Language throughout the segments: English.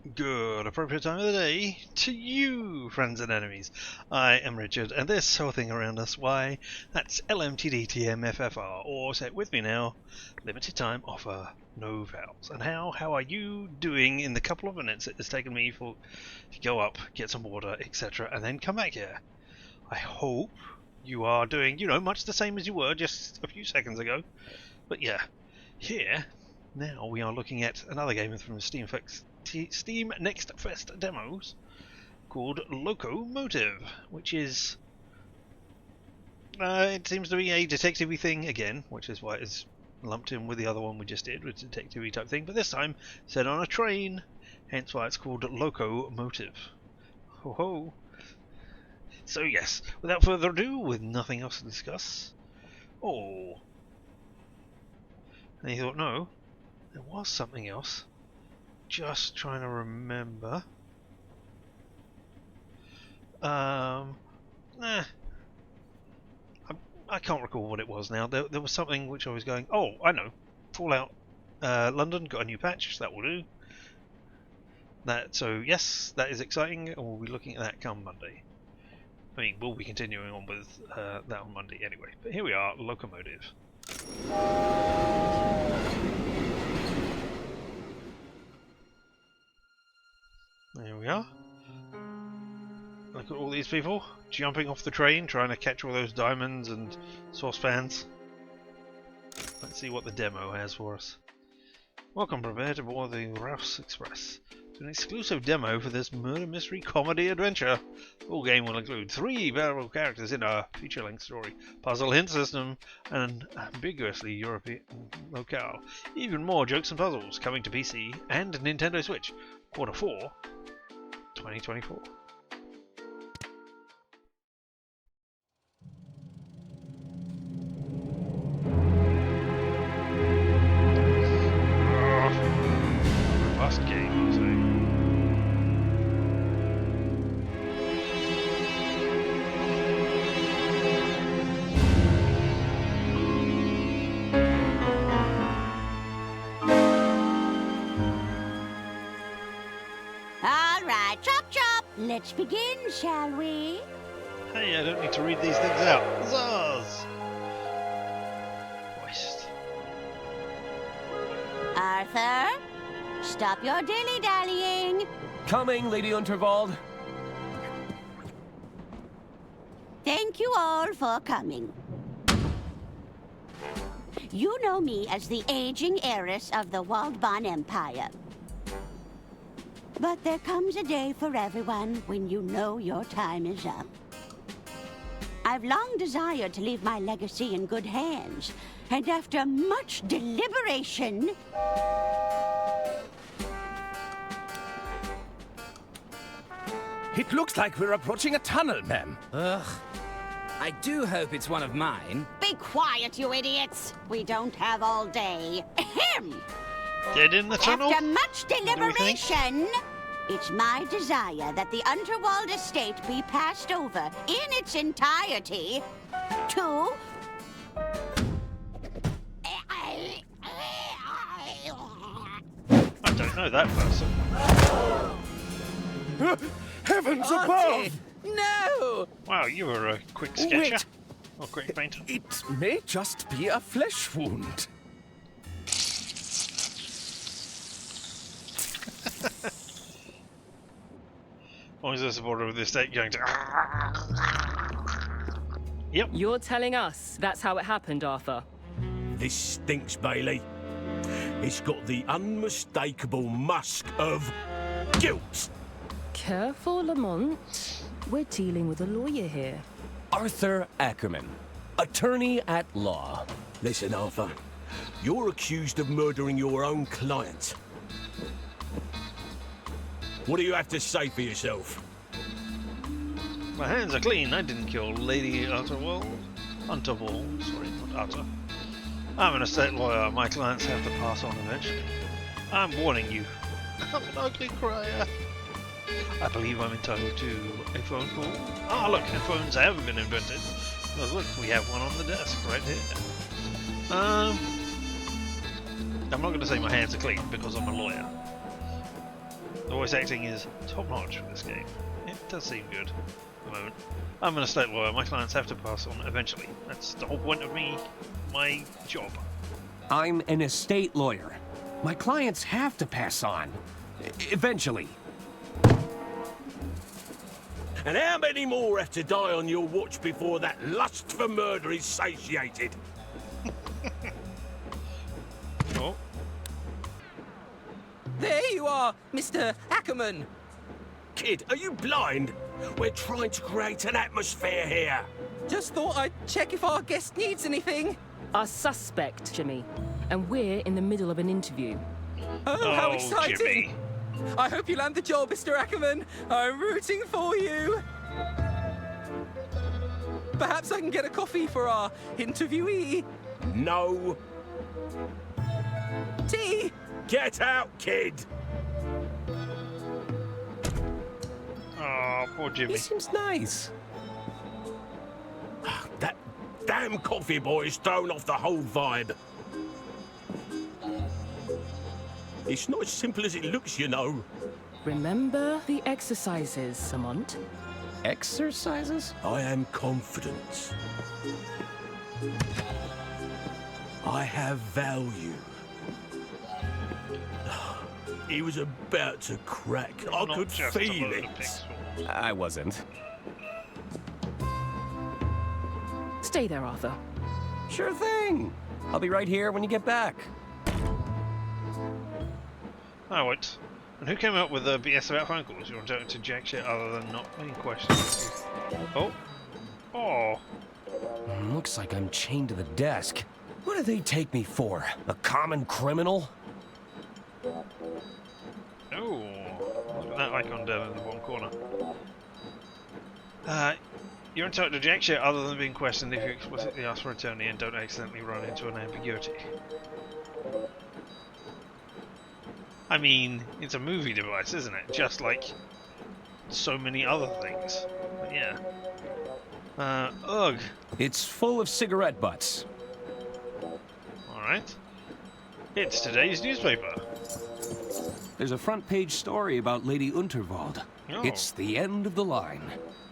Good appropriate time of the day to you, friends and enemies. I am Richard, and this whole thing around us, why, that's LMTDTMFFR, or set with me now, limited time offer, no vowels. And how are you doing in the couple of minutes it has taken me to go up, get some water, etc., and then come back here? I hope you are doing, much the same as you were just a few seconds ago. But yeah, here, now we are looking at another game from the Steam Next Fest demos called Loco Motive, which is it seems to be a detective-y thing again, which is why it's lumped in with the other one we just did, with detective-y type thing, but this time set on a train, hence why it's called Loco Motive. Ho ho! So yes, without further ado, with nothing else to discuss. Oh, and he thought, no, there was something else. Just trying to remember. I can't recall what it was now. There was something which I was going, oh, I know. Fallout London got a new patch, so that will do. So yes, that is exciting, and we'll be looking at that come Monday. I mean, we'll be continuing on with that on Monday anyway. But here we are, Loco Motive. There we are. Look at all these people jumping off the train, trying to catch all those diamonds and saucepans. Let's see what the demo has for us. Welcome, prepare to board the Rouse Express. It's an exclusive demo for this murder mystery comedy adventure. The full game will include 3 variable characters in a feature-length story, puzzle hint system, and an ambiguously European locale. Even more jokes and puzzles coming to PC and Nintendo Switch. Q4 2024. Robust game, I say. Let's begin, shall we? Hey, I don't need to read these things out. Zaz! Voiced. Arthur, stop your dilly-dallying. Coming, Lady Unterwald. Thank you all for coming. You know me as the aging heiress of the Waldbahn Empire. But there comes a day for everyone when you know your time is up. I've long desired to leave my legacy in good hands, and after much deliberation... It looks like we're approaching a tunnel, ma'am. Ugh. I do hope it's one of mine. Be quiet, you idiots! We don't have all day. Ahem! Dead in the tunnel? After much deliberation, it's my desire that the Unterwald estate be passed over in its entirety to... I don't know that person. Heavens Auntie! above! No! Wow, you were a quick sketcher. Wait. Or quick painter. It may just be a flesh wound. Why is the supporter of the estate going to... Yep. You're telling us that's how it happened, Arthur? This stinks, Bailey. It's got the unmistakable musk of guilt. Careful, Lamont. We're dealing with a lawyer here. Arthur Ackerman, attorney at law. Listen, Arthur. You're accused of murdering your own client. What do you have to say for yourself? My hands are clean. I didn't kill Lady Unterwald. Unterwald, sorry, not Utter. I'm an estate lawyer. My clients have to pass on eventually. I'm warning you. I'm an ugly crier. I believe I'm entitled to a phone call. Ah, look, headphones have been invented. Because look, we have one on the desk right here. I'm not going to say my hands are clean because I'm a lawyer. The voice acting is top-notch for this game. It does seem good at the moment. I'm an estate lawyer. My clients have to pass on eventually. That's the whole point of my job. I'm an estate lawyer. My clients have to pass on. Eventually. And how many more have to die on your watch before that lust for murder is satiated? Oh, There you are, Mr. Ackerman. Kid, are you blind? We're trying to create an atmosphere here. Just thought I'd check if our guest needs anything. A suspect, Jimmy. And we're in the middle of an interview. Oh, how exciting! Jimmy. I hope you land the job, Mr. Ackerman. I'm rooting for you. Perhaps I can get a coffee for our interviewee. No. Tea. Get out, kid. Oh, poor Jimmy. He seems nice. That damn coffee boy's thrown off the whole vibe. It's not as simple as it looks, you know. Remember the exercises, Lamont. Exercises? I am confident. I have value. He was about to crack. I Not could just a feel load of it. pigs. I wasn't. Stay there, Arthur. Sure thing. I'll be right here when you get back. I won't. And who came up with the BS about phone calls? You want to jack shit other than not any questions? Oh. Oh. Looks like I'm chained to the desk. What do they take me for? A common criminal? Oh. Look at that icon down in the bottom corner. You're entitled to jack shit other than being questioned if you explicitly ask for attorney and don't accidentally run into an ambiguity. I mean, it's a movie device, isn't it? Just like so many other things. But yeah. Ugh. It's full of cigarette butts. Alright. It's today's newspaper. There's a front page story about Lady Unterwald. Oh. It's the end of the line.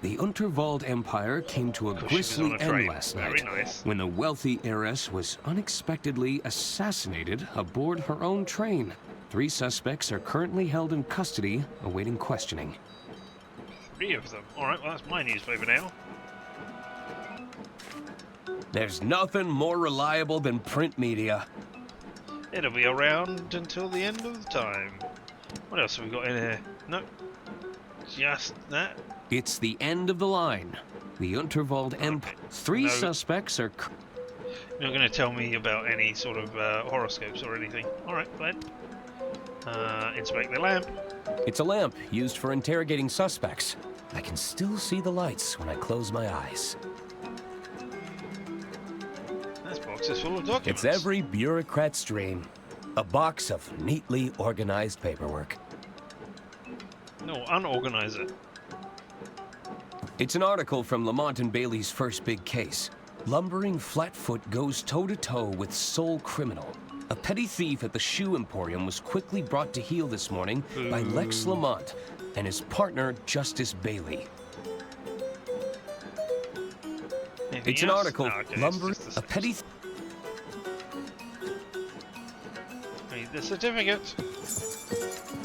The Unterwald Empire came to a Of course, she was grisly on a end train. last Very night nice. when the wealthy heiress was unexpectedly assassinated aboard her own train. 3 suspects are currently held in custody, awaiting questioning. 3 of them. Alright, well that's my newspaper now. There's nothing more reliable than print media. It'll be around until the end of the time. What else have we got in here? Nope. Just that. It's the end of the line. The Unterwald Empire. 3 No. suspects are... You're not going to tell me about any sort of horoscopes or anything. Alright, glad. Inspect the lamp. It's a lamp used for interrogating suspects. I can still see the lights when I close my eyes. This box is full of documents. It's every bureaucrat's dream. A box of neatly organized paperwork. No, unorganize it. It's an article from Lamont and Bailey's first big case. Lumbering Flatfoot goes toe-to-toe with sole criminal. A petty thief at the shoe emporium was quickly brought to heel this morning by Lex Lamont and his partner, Justice Bailey. Anything It's an else? article, No, okay, it's lumbering just the a petty... Need the certificate.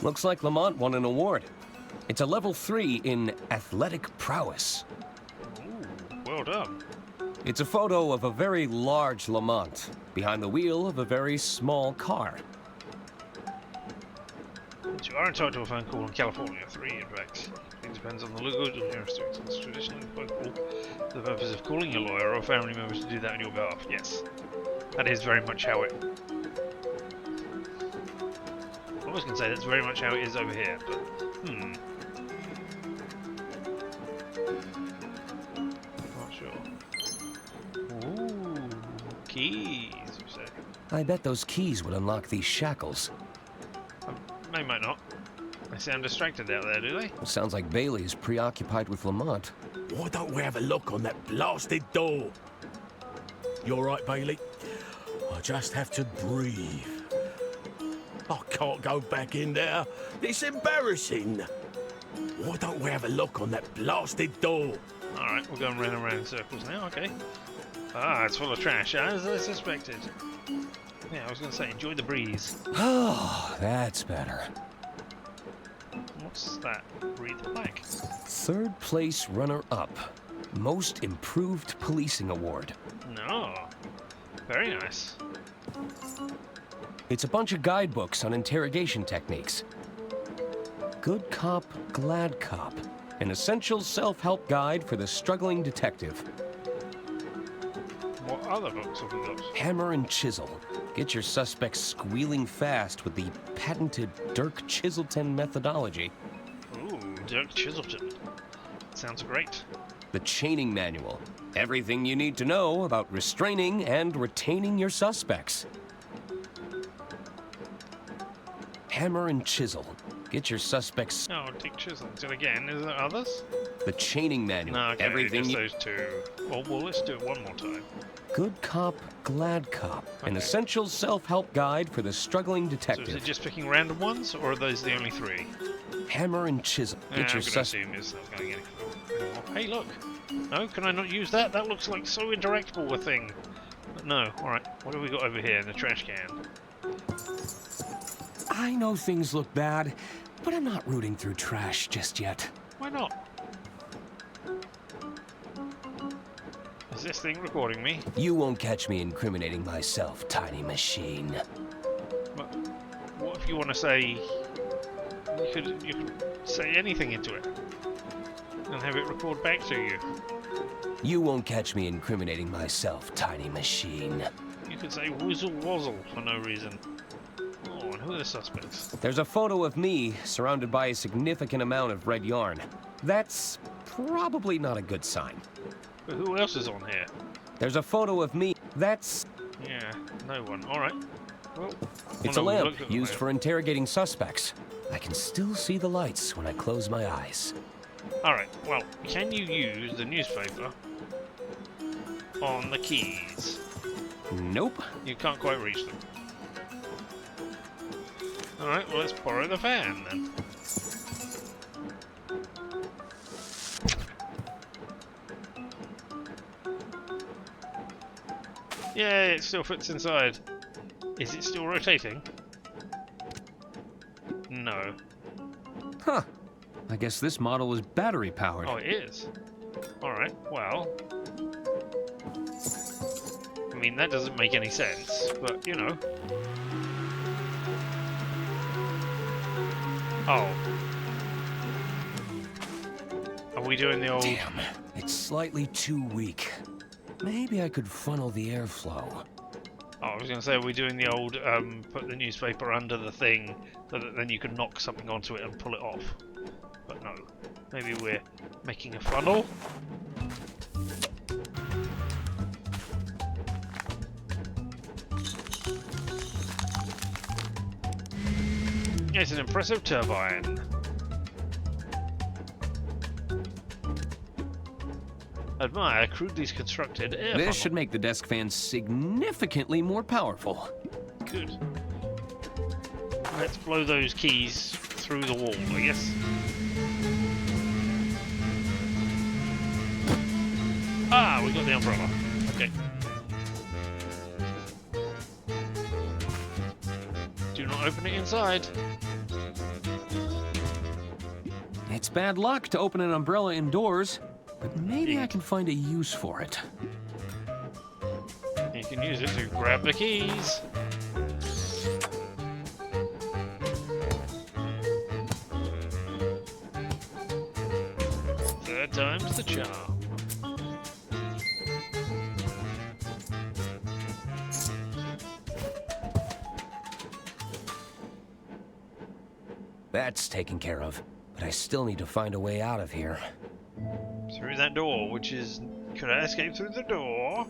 Looks like Lamont won an award. It's a level 3 in athletic prowess. Ooh, well done. It's a photo of a very large Lamont behind the wheel of a very small car. So you are entitled to a phone call in California. 3, in fact. It depends on the legal jurisdictions. Traditionally, phone call for the purpose of calling a lawyer or family members to do that on your behalf. Yes. That is very much how it... I was going to say that's very much how it is over here, but... Not sure. Ooh, keys, you say? I bet those keys would unlock these shackles. They might not. They sound distracted out there, do they? Sounds like Bailey is preoccupied with Lamont. Why don't we have a look on that blasted door? You all right, Bailey? I just have to breathe. I can't go back in there. It's embarrassing. Why don't we have a look on that blasted door? Alright, we're going round and round in circles now, okay. Ah, it's full of trash, as I suspected. Yeah, I was going to say, enjoy the breeze. Oh, that's better. What's that? Read the plaque. Third place runner-up. Most Improved Policing Award. No. Very nice. It's a bunch of guidebooks on interrogation techniques. Good Cop, Glad Cop. An essential self-help guide for the struggling detective. What other books have we got? Hammer and Chisel. Get your suspects squealing fast with the patented Dirk Chiselton methodology. Ooh, Dirk Chiselton. Sounds great. The Chaining Manual. Everything you need to know about restraining and retaining your suspects. Hammer and Chisel. Get your suspects... Oh, Dick Chiselton again. Is there others? The Chaining Manual. No, okay, Everything just you... those two. Well, let's do it one more time. Good Cop, Glad Cop. An Okay. essential self-help guide for the struggling So detective. is it just picking random ones, or are those the only three? Hammer and Chisel. Yeah, Get I'm your going to suspects... assume it's not going to get any more. Hey, look! No, can I not use that? That looks like so interactable a thing. But no, alright. What have we got over here in the trash can? I know things look bad, but I'm not rooting through trash just yet. Why not? Is this thing recording me? You won't catch me incriminating myself, tiny machine. But what if you want to say... You could say anything into it. And have it record back to you. You won't catch me incriminating myself, tiny machine. You could say Woozle Wazzle for no reason. Oh, and who are the suspects? There's a photo of me surrounded by a significant amount of red yarn. That's probably not a good sign. But who else is on here? There's a photo of me. That's... Yeah, no one. Alright. Well, It's oh, a no, we lamp looked at the used lamp. for interrogating suspects. I can still see the lights when I close my eyes. Alright, well, can you use the newspaper on the keys? Nope. You can't quite reach them. Alright, well, let's borrow the fan then. Yeah, it still fits inside. Is it still rotating? No. Huh. I guess this model is battery powered. Oh, it is. Alright, well... I mean, that doesn't make any sense, but, you know. Oh. Are we doing the old... Damn, it's slightly too weak. Maybe I could funnel the airflow. Oh, I was going to say, are we doing the old, put the newspaper under the thing, so that then you can knock something onto it and pull it off? But no. Maybe we're making a funnel? It's an impressive turbine. Admire crudely constructed air funnel. This should make the desk fan significantly more powerful. Good. Let's blow those keys through the wall, I guess. Ah, we got the umbrella. Okay. Do not open it inside. It's bad luck to open an umbrella indoors, but maybe I Indeed. can find a use for it. You can use it to grab the keys. Third time's the charm. That's taken care of, but I still need to find a way out of here. Through that door, which is... Could I escape through the door?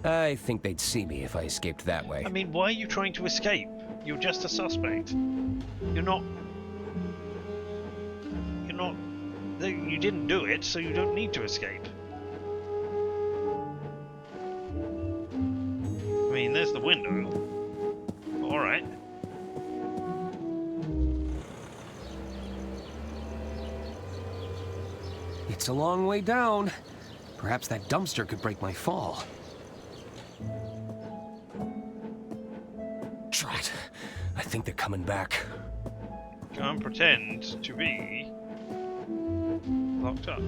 I think they'd see me if I escaped that way. I mean, why are you trying to escape? You're just a suspect. You're not... You're not... You didn't do it, so you don't need to escape. I mean, there's the window. Alright. It's a long way down. Perhaps that dumpster could break my fall. Drat. I think they're coming back. Go and pretend to be locked up.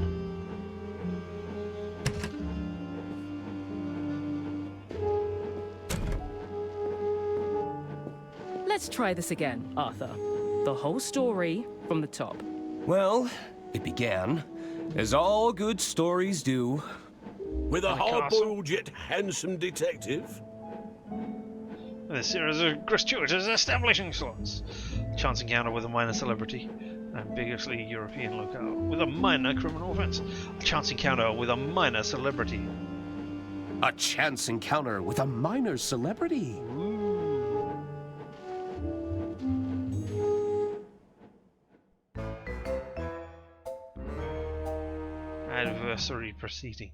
Let's try this again, Arthur. The whole story from the top. Well, it began, as all good stories do. With a hard-boiled yet handsome detective. With a series of gratuitous establishing slots. Chance encounter with a minor celebrity. Ambiguously European locale. With a minor criminal offense. A chance encounter with a minor celebrity. A chance encounter with a minor celebrity. Adversary proceeding.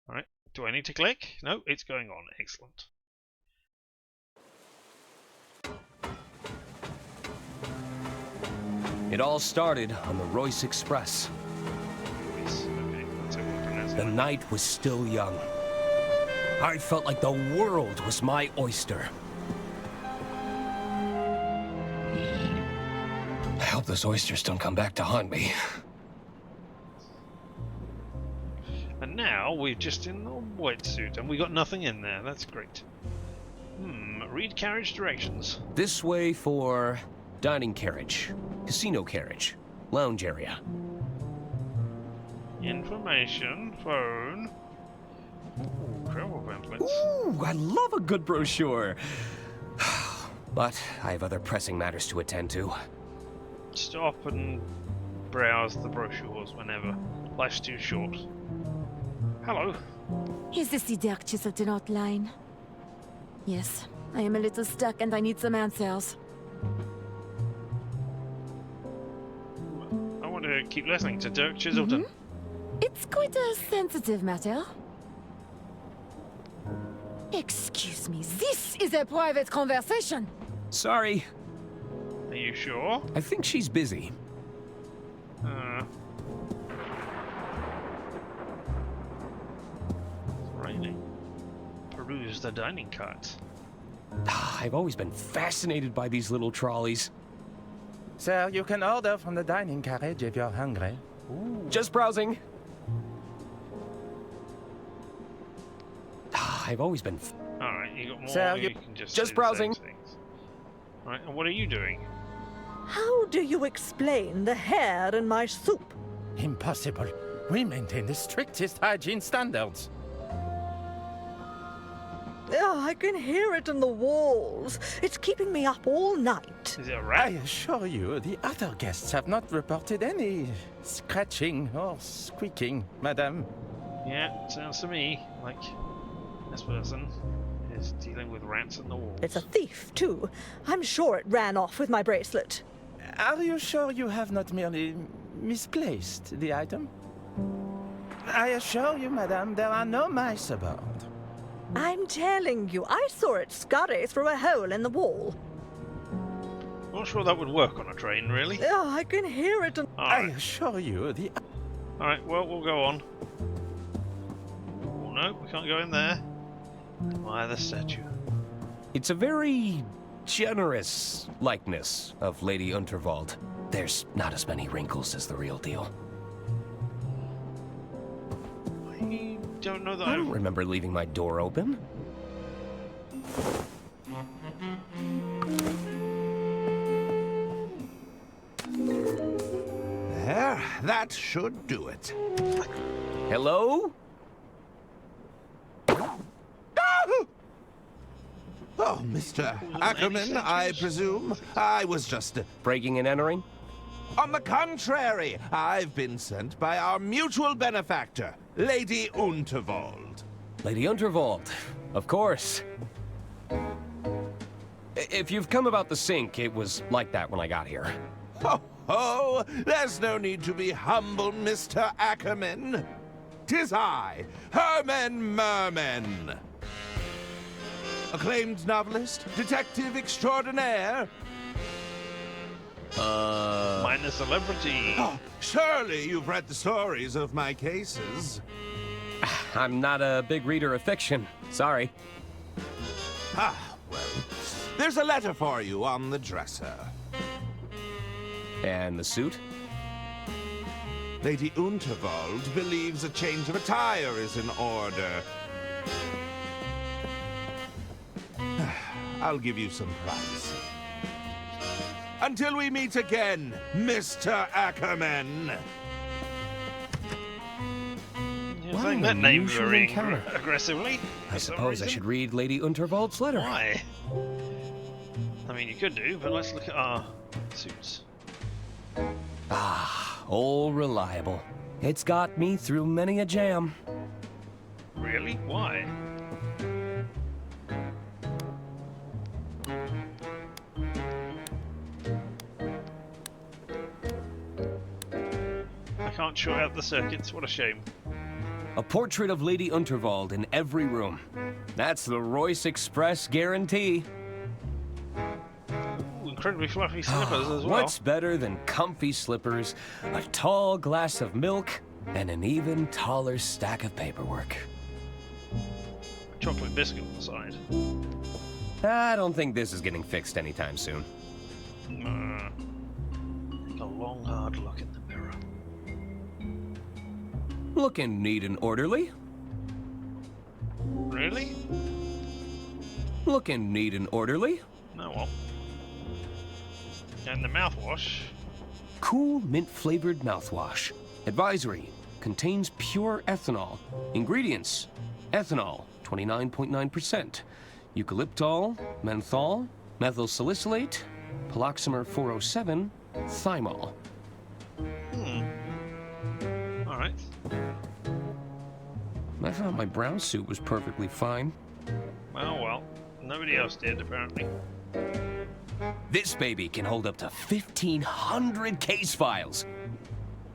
Alright, do I need to click? No, it's going on. Excellent. It all started on the Royce Express. Yes, okay, that's how we pronounce The it. night was still young. I felt like the world was my oyster. I hope those oysters don't come back to haunt me. And now we're just in a wetsuit and we got nothing in there. That's great. Read carriage directions. This way for dining carriage, casino carriage, lounge area. Information, phone. Ooh, travel pamphlets. Ooh, I love a good brochure. But I have other pressing matters to attend to. Stop and browse the brochures whenever. Life's too short. Hello. Is this the Dirk Chiselton outline? Yes, I am a little stuck and I need some answers. I want to keep listening to Dirk Chiselton. It's quite a sensitive matter. Excuse me, this is a private conversation. Sorry, Are you sure? I think she's busy. It's raining. Peruse the dining carts. I've always been fascinated by these little trolleys. Sir, you can order from the dining carriage if you're hungry. Just browsing. I've always been... Alright, you got more. Sir, You you- can just just do browsing. The same things. Alright, and what are you doing? How do you explain the hair in my soup? Impossible. We maintain the strictest hygiene standards. Oh, I can hear it in the walls. It's keeping me up all night. Is it a I rat? assure you, the other guests have not reported any scratching or squeaking, madame. Yeah, sounds to me like this person is dealing with rats in the walls. It's a thief, too. I'm sure it ran off with my bracelet. Are you sure you have not merely misplaced the item? I assure you, madame, there are no mice about. I'm telling you, I saw it scurry through a hole in the wall. Not sure that would work on a train, really. Oh, I can hear it in... I Alright, assure you, the... alright, well, we'll go on. Oh no, we can't go in there. Admire the statue. It's a very generous likeness of Lady Unterwald. There's not as many wrinkles as the real deal. I don't know that I don't remember leaving my door open. There, that should do it. Hello? Oh, Mr. Ackerman, I presume. I was just... Breaking and entering? On the contrary, I've been sent by our mutual benefactor, Lady Unterwald. Lady Unterwald, of course. If you've come about the sink, it was like that when I got here. Oh, there's no need to be humble, Mr. Ackerman. 'Tis I, Herman Merman. Acclaimed novelist, detective extraordinaire. minor a celebrity. Oh, surely you've read the stories of my cases. I'm not a big reader of fiction. Sorry. Ah, well, there's a letter for you on the dresser. And the suit? Lady Unterwald believes a change of attire is in order. I'll give you some price. Until we meet again, Mr. Ackerman. You're saying that name unusual very encounter. aggressively. I suppose I should read Lady Unterwald's letter. Why? I mean, you could do, but let's look at our suits. Ah, all reliable. It's got me through many a jam. Really? Why? I can't short out the circuits. What a shame. A portrait of Lady Unterwald in every room. That's the Royce Express guarantee. Ooh, incredibly fluffy slippers as well. What's better than comfy slippers, a tall glass of milk, and an even taller stack of paperwork? Chocolate biscuit on the side. I don't think this is getting fixed anytime soon. Take a long, hard look in the mirror. Looking neat and orderly. Really? Looking neat and orderly. No, well. And the mouthwash. Cool mint-flavored mouthwash. Advisory. Contains pure ethanol. Ingredients. Ethanol, 29.9%. Eucalyptol, menthol, methyl salicylate, paloxamer 407, thymol. Alright. I thought my brown suit was perfectly fine. Well. Nobody else did, apparently. This baby can hold up to 1,500 case files.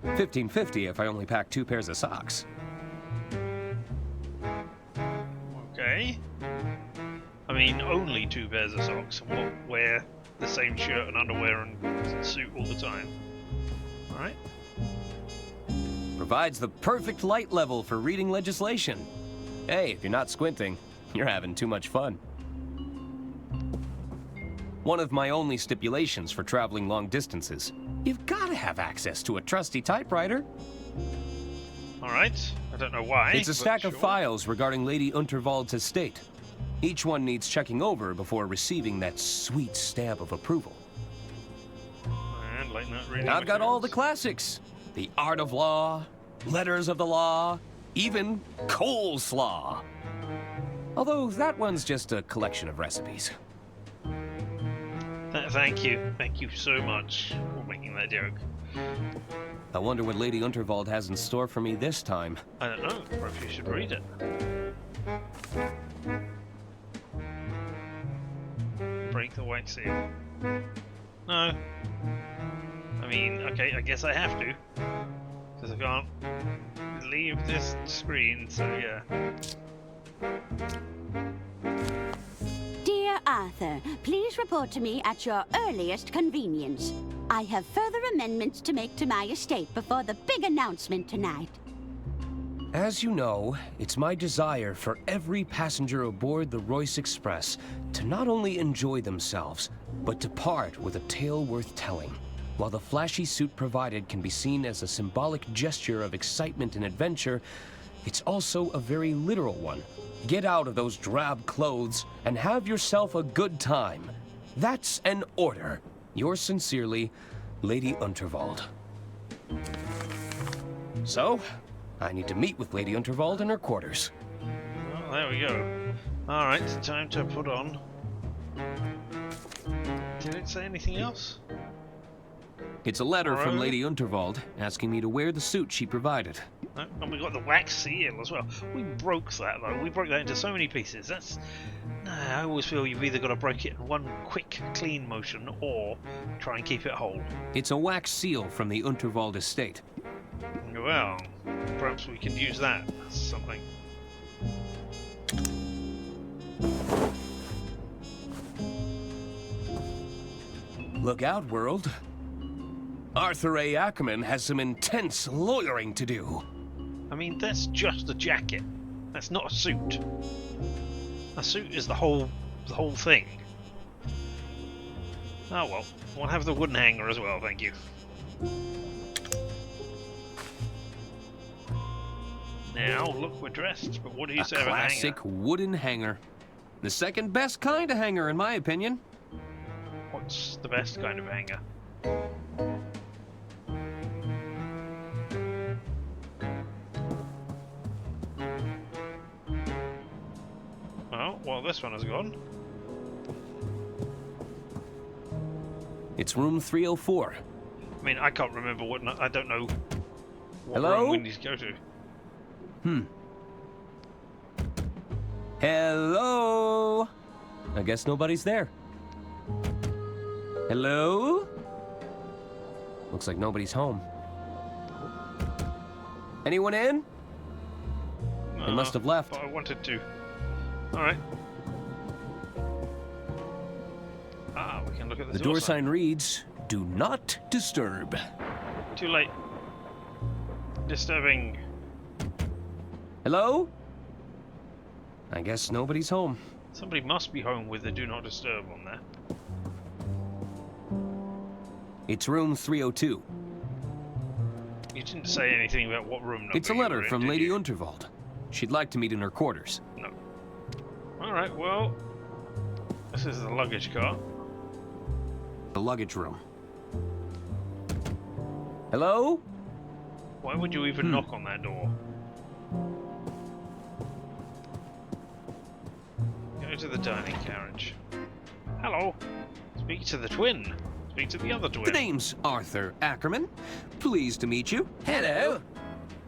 1,550 if I only pack 2 pairs of socks. Okay. I mean, only 2 pairs of socks. What, wear the same shirt and underwear and suit all the time. Alright. Provides the perfect light level for reading legislation. Hey, if you're not squinting, you're having too much fun. One of my only stipulations for traveling long distances. You've got to have access to a trusty typewriter. Alright. I don't know why. It's a stack of sure. files regarding Lady Unterwald's estate. Each one needs checking over before receiving that sweet stamp of approval. And late night reading I've got all the materials. classics. The Art of Law, Letters of the Law, even Coleslaw. Although that one's just a collection of recipes. Thank you. Thank you so much for making that joke. I wonder what Lady Unterwald has in store for me this time. I don't know. Perhaps you should read it. Break the white seal. No. I mean, okay, I guess I have to. Because I can't leave this screen, so yeah. Dear Arthur, please report to me at your earliest convenience. I have further amendments to make to my estate before the big announcement tonight. As you know, it's my desire for every passenger aboard the Royce Express to not only enjoy themselves, but depart with a tale worth telling. While the flashy suit provided can be seen as a symbolic gesture of excitement and adventure, it's also a very literal one. Get out of those drab clothes and have yourself a good time. That's an order. Yours sincerely, Lady Unterwald. So, I need to meet with Lady Unterwald in her quarters. Well, there we go. Alright, time to put on. Did it say anything else? It's a letter from Alright. Lady Unterwald asking me to wear the suit she provided. No, and we got the wax seal as well. We broke that though. We broke that into so many pieces. That's. I always feel you've either got to break it in one quick, clean motion or try and keep it whole. It's a wax seal from the Unterwald estate. Well, perhaps we can use that as something. Look out, world. Arthur A. Ackerman has some intense lawyering to do. I mean, that's just a jacket. That's not a suit. A suit is the whole thing. Oh well, we'll have the wooden hanger as well, thank you. Now, look, we're dressed, but what do you say about a hanger? Classic wooden hanger. The second best kind of hanger, in my opinion. What's the best kind of hanger? Oh, well, this one has gone. It's room 304. I mean, I can't remember what... I don't know what Hello? room we need to go to. Hello? I guess nobody's there. Hello? Looks like nobody's home. Anyone in? They must have left. But I wanted to. Alright. Ah, we can look at The door sign reads, "Do not disturb." Too late. Disturbing. Hello? I guess nobody's home. Somebody must be home with the do not disturb on there. It's room 302. You didn't say anything about what room number It's a you letter were in, from did Lady you? Unterwald. She'd like to meet in her quarters. No. Alright, well... This is the luggage car. The luggage room. Hello? Why would you even knock on that door? Go to the dining carriage. Hello. Speak to the twin. Speak to the other twin. The name's Arthur Ackerman. Pleased to meet you. Hello.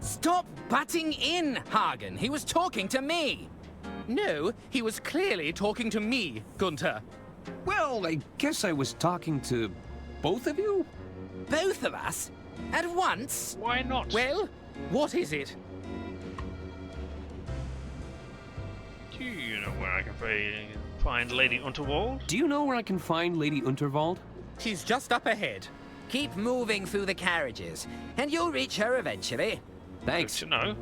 Stop butting in, Hagen. He was talking to me. No, he was clearly talking to me, Gunther. Well, I guess I was talking to both of you? Both of us? At once? Why not? Well, what is it? Do you know where I can find Lady Unterwald? Do you know where I can find Lady Unterwald? She's just up ahead. Keep moving through the carriages, and you'll reach her eventually. Thanks. Good to know.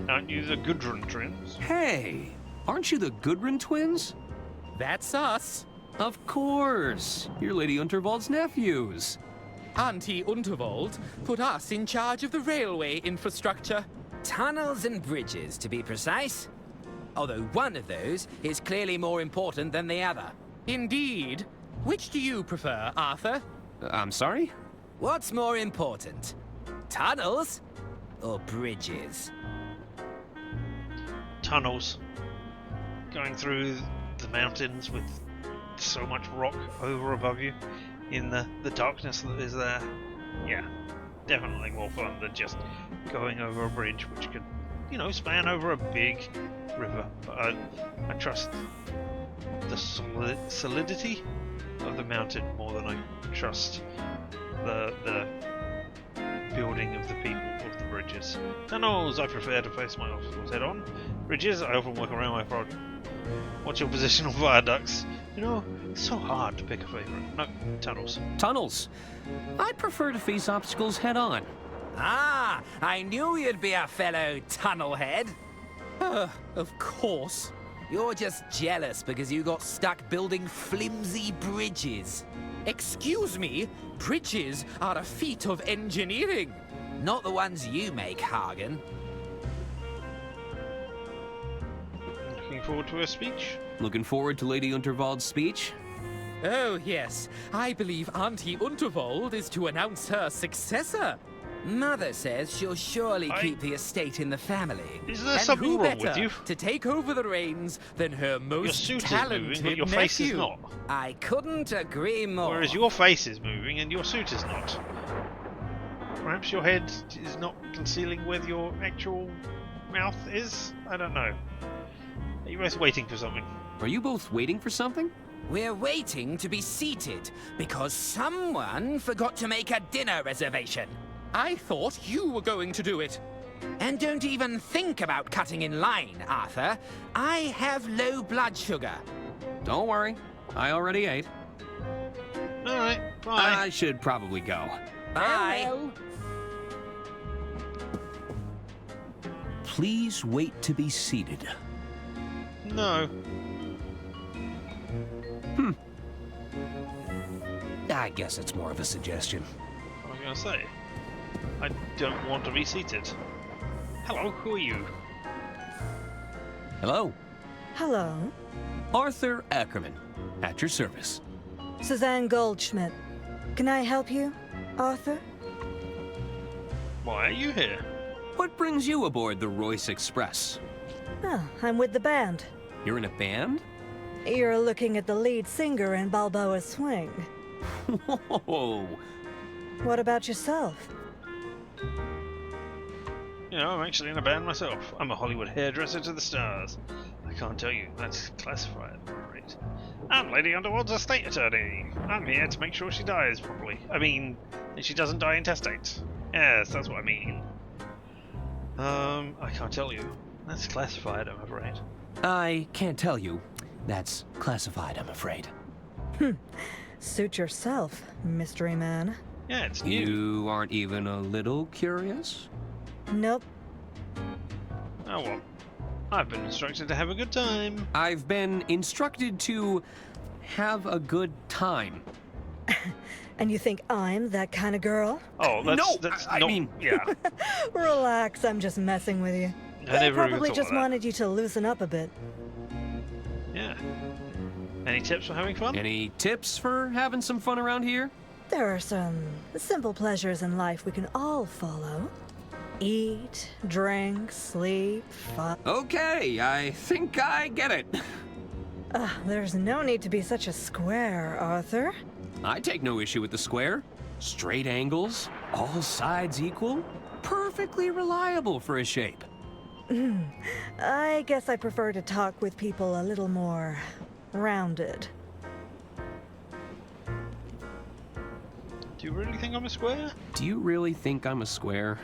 Aren't you the Gudrun twins? Hey, aren't you the Gudrun twins? That's us. Of course. You're Lady Unterwald's nephews. Auntie Unterwald put us in charge of the railway infrastructure. Tunnels and bridges, to be precise. Although one of those is clearly more important than the other. Indeed. Which do you prefer, Arthur? I'm sorry? What's more important? Tunnels or bridges? Tunnels. Going through the mountains with so much rock over above you in the darkness that is there. Yeah, definitely more fun than just going over a bridge which could, you know, span over a big river. But I trust the solidity of the mountain more than I trust the building of the people of the bridges. Tunnels I prefer to face my obstacles head on. Bridges I often work around my prod. What's your position on viaducts? You know, it's so hard to pick a favourite. No, tunnels. Tunnels. I prefer to face obstacles head on. Ah, I knew you'd be a fellow tunnelhead. Of course. You're just jealous because you got stuck building flimsy bridges. Excuse me, bridges are a feat of engineering. Not the ones you make, Hagen. Looking forward to her speech. Looking forward to Lady Unterwald's speech. Oh, yes. I believe Auntie Unterwald is to announce her successor. Mother says she'll surely keep the estate in the family. Is there And something who wrong better with you? to take over the reins than her most Your suit is talented moving, but your face is nephew? not. I couldn't agree more. Whereas your face is moving and your suit is not. Perhaps your head is not concealing where your actual mouth is? I don't know. Are you both waiting for something? Are you both waiting for something? We're waiting to be seated because someone forgot to make a dinner reservation. I thought you were going to do it. And don't even think about cutting in line, Arthur. I have low blood sugar. Don't worry. I already ate. Alright. Bye. I should probably go. Bye. Please wait to be seated. No. I guess it's more of a suggestion. What was I going to say? I don't want to be seated. Hello, who are you? Hello, Hello. Arthur Ackerman, at your service. Suzanne Goldschmidt. Can I help you, Arthur? Why are you here? What brings you aboard the Royce Express? Oh, I'm with the band. You're in a band? You're looking at the lead singer in Balboa Swing. Whoa! What about yourself? You know, I'm actually in a band myself. I'm a Hollywood hairdresser to the stars. I can't tell you. That's classified. Right. I'm Lady Underworld's estate attorney. I'm here to make sure she dies properly. I mean, she doesn't die intestate. Yes, that's what I mean. I can't tell you. That's classified, I'm afraid. I can't tell you. That's classified, I'm afraid. Suit yourself, mystery man. Yeah, it's new. You aren't even a little curious? Nope. Oh well. I've been instructed to have a good time. I've been instructed to have a good time. And you think I'm that kind of girl? Oh, that's I not, mean... yeah. Relax, I'm just messing with you. I never even probably thought just of that. wanted you to loosen up a bit. Yeah. Any tips for having fun? Any tips for having some fun around here? There are some simple pleasures in life we can all follow. Eat, drink, sleep, fun. Okay, I think I get it. There's no need to be such a square, Arthur. I take no issue with the square. Straight angles, all sides equal, perfectly reliable for a shape. I guess I prefer to talk with people a little more rounded. Do you really think I'm a square? Do you really think I'm a square?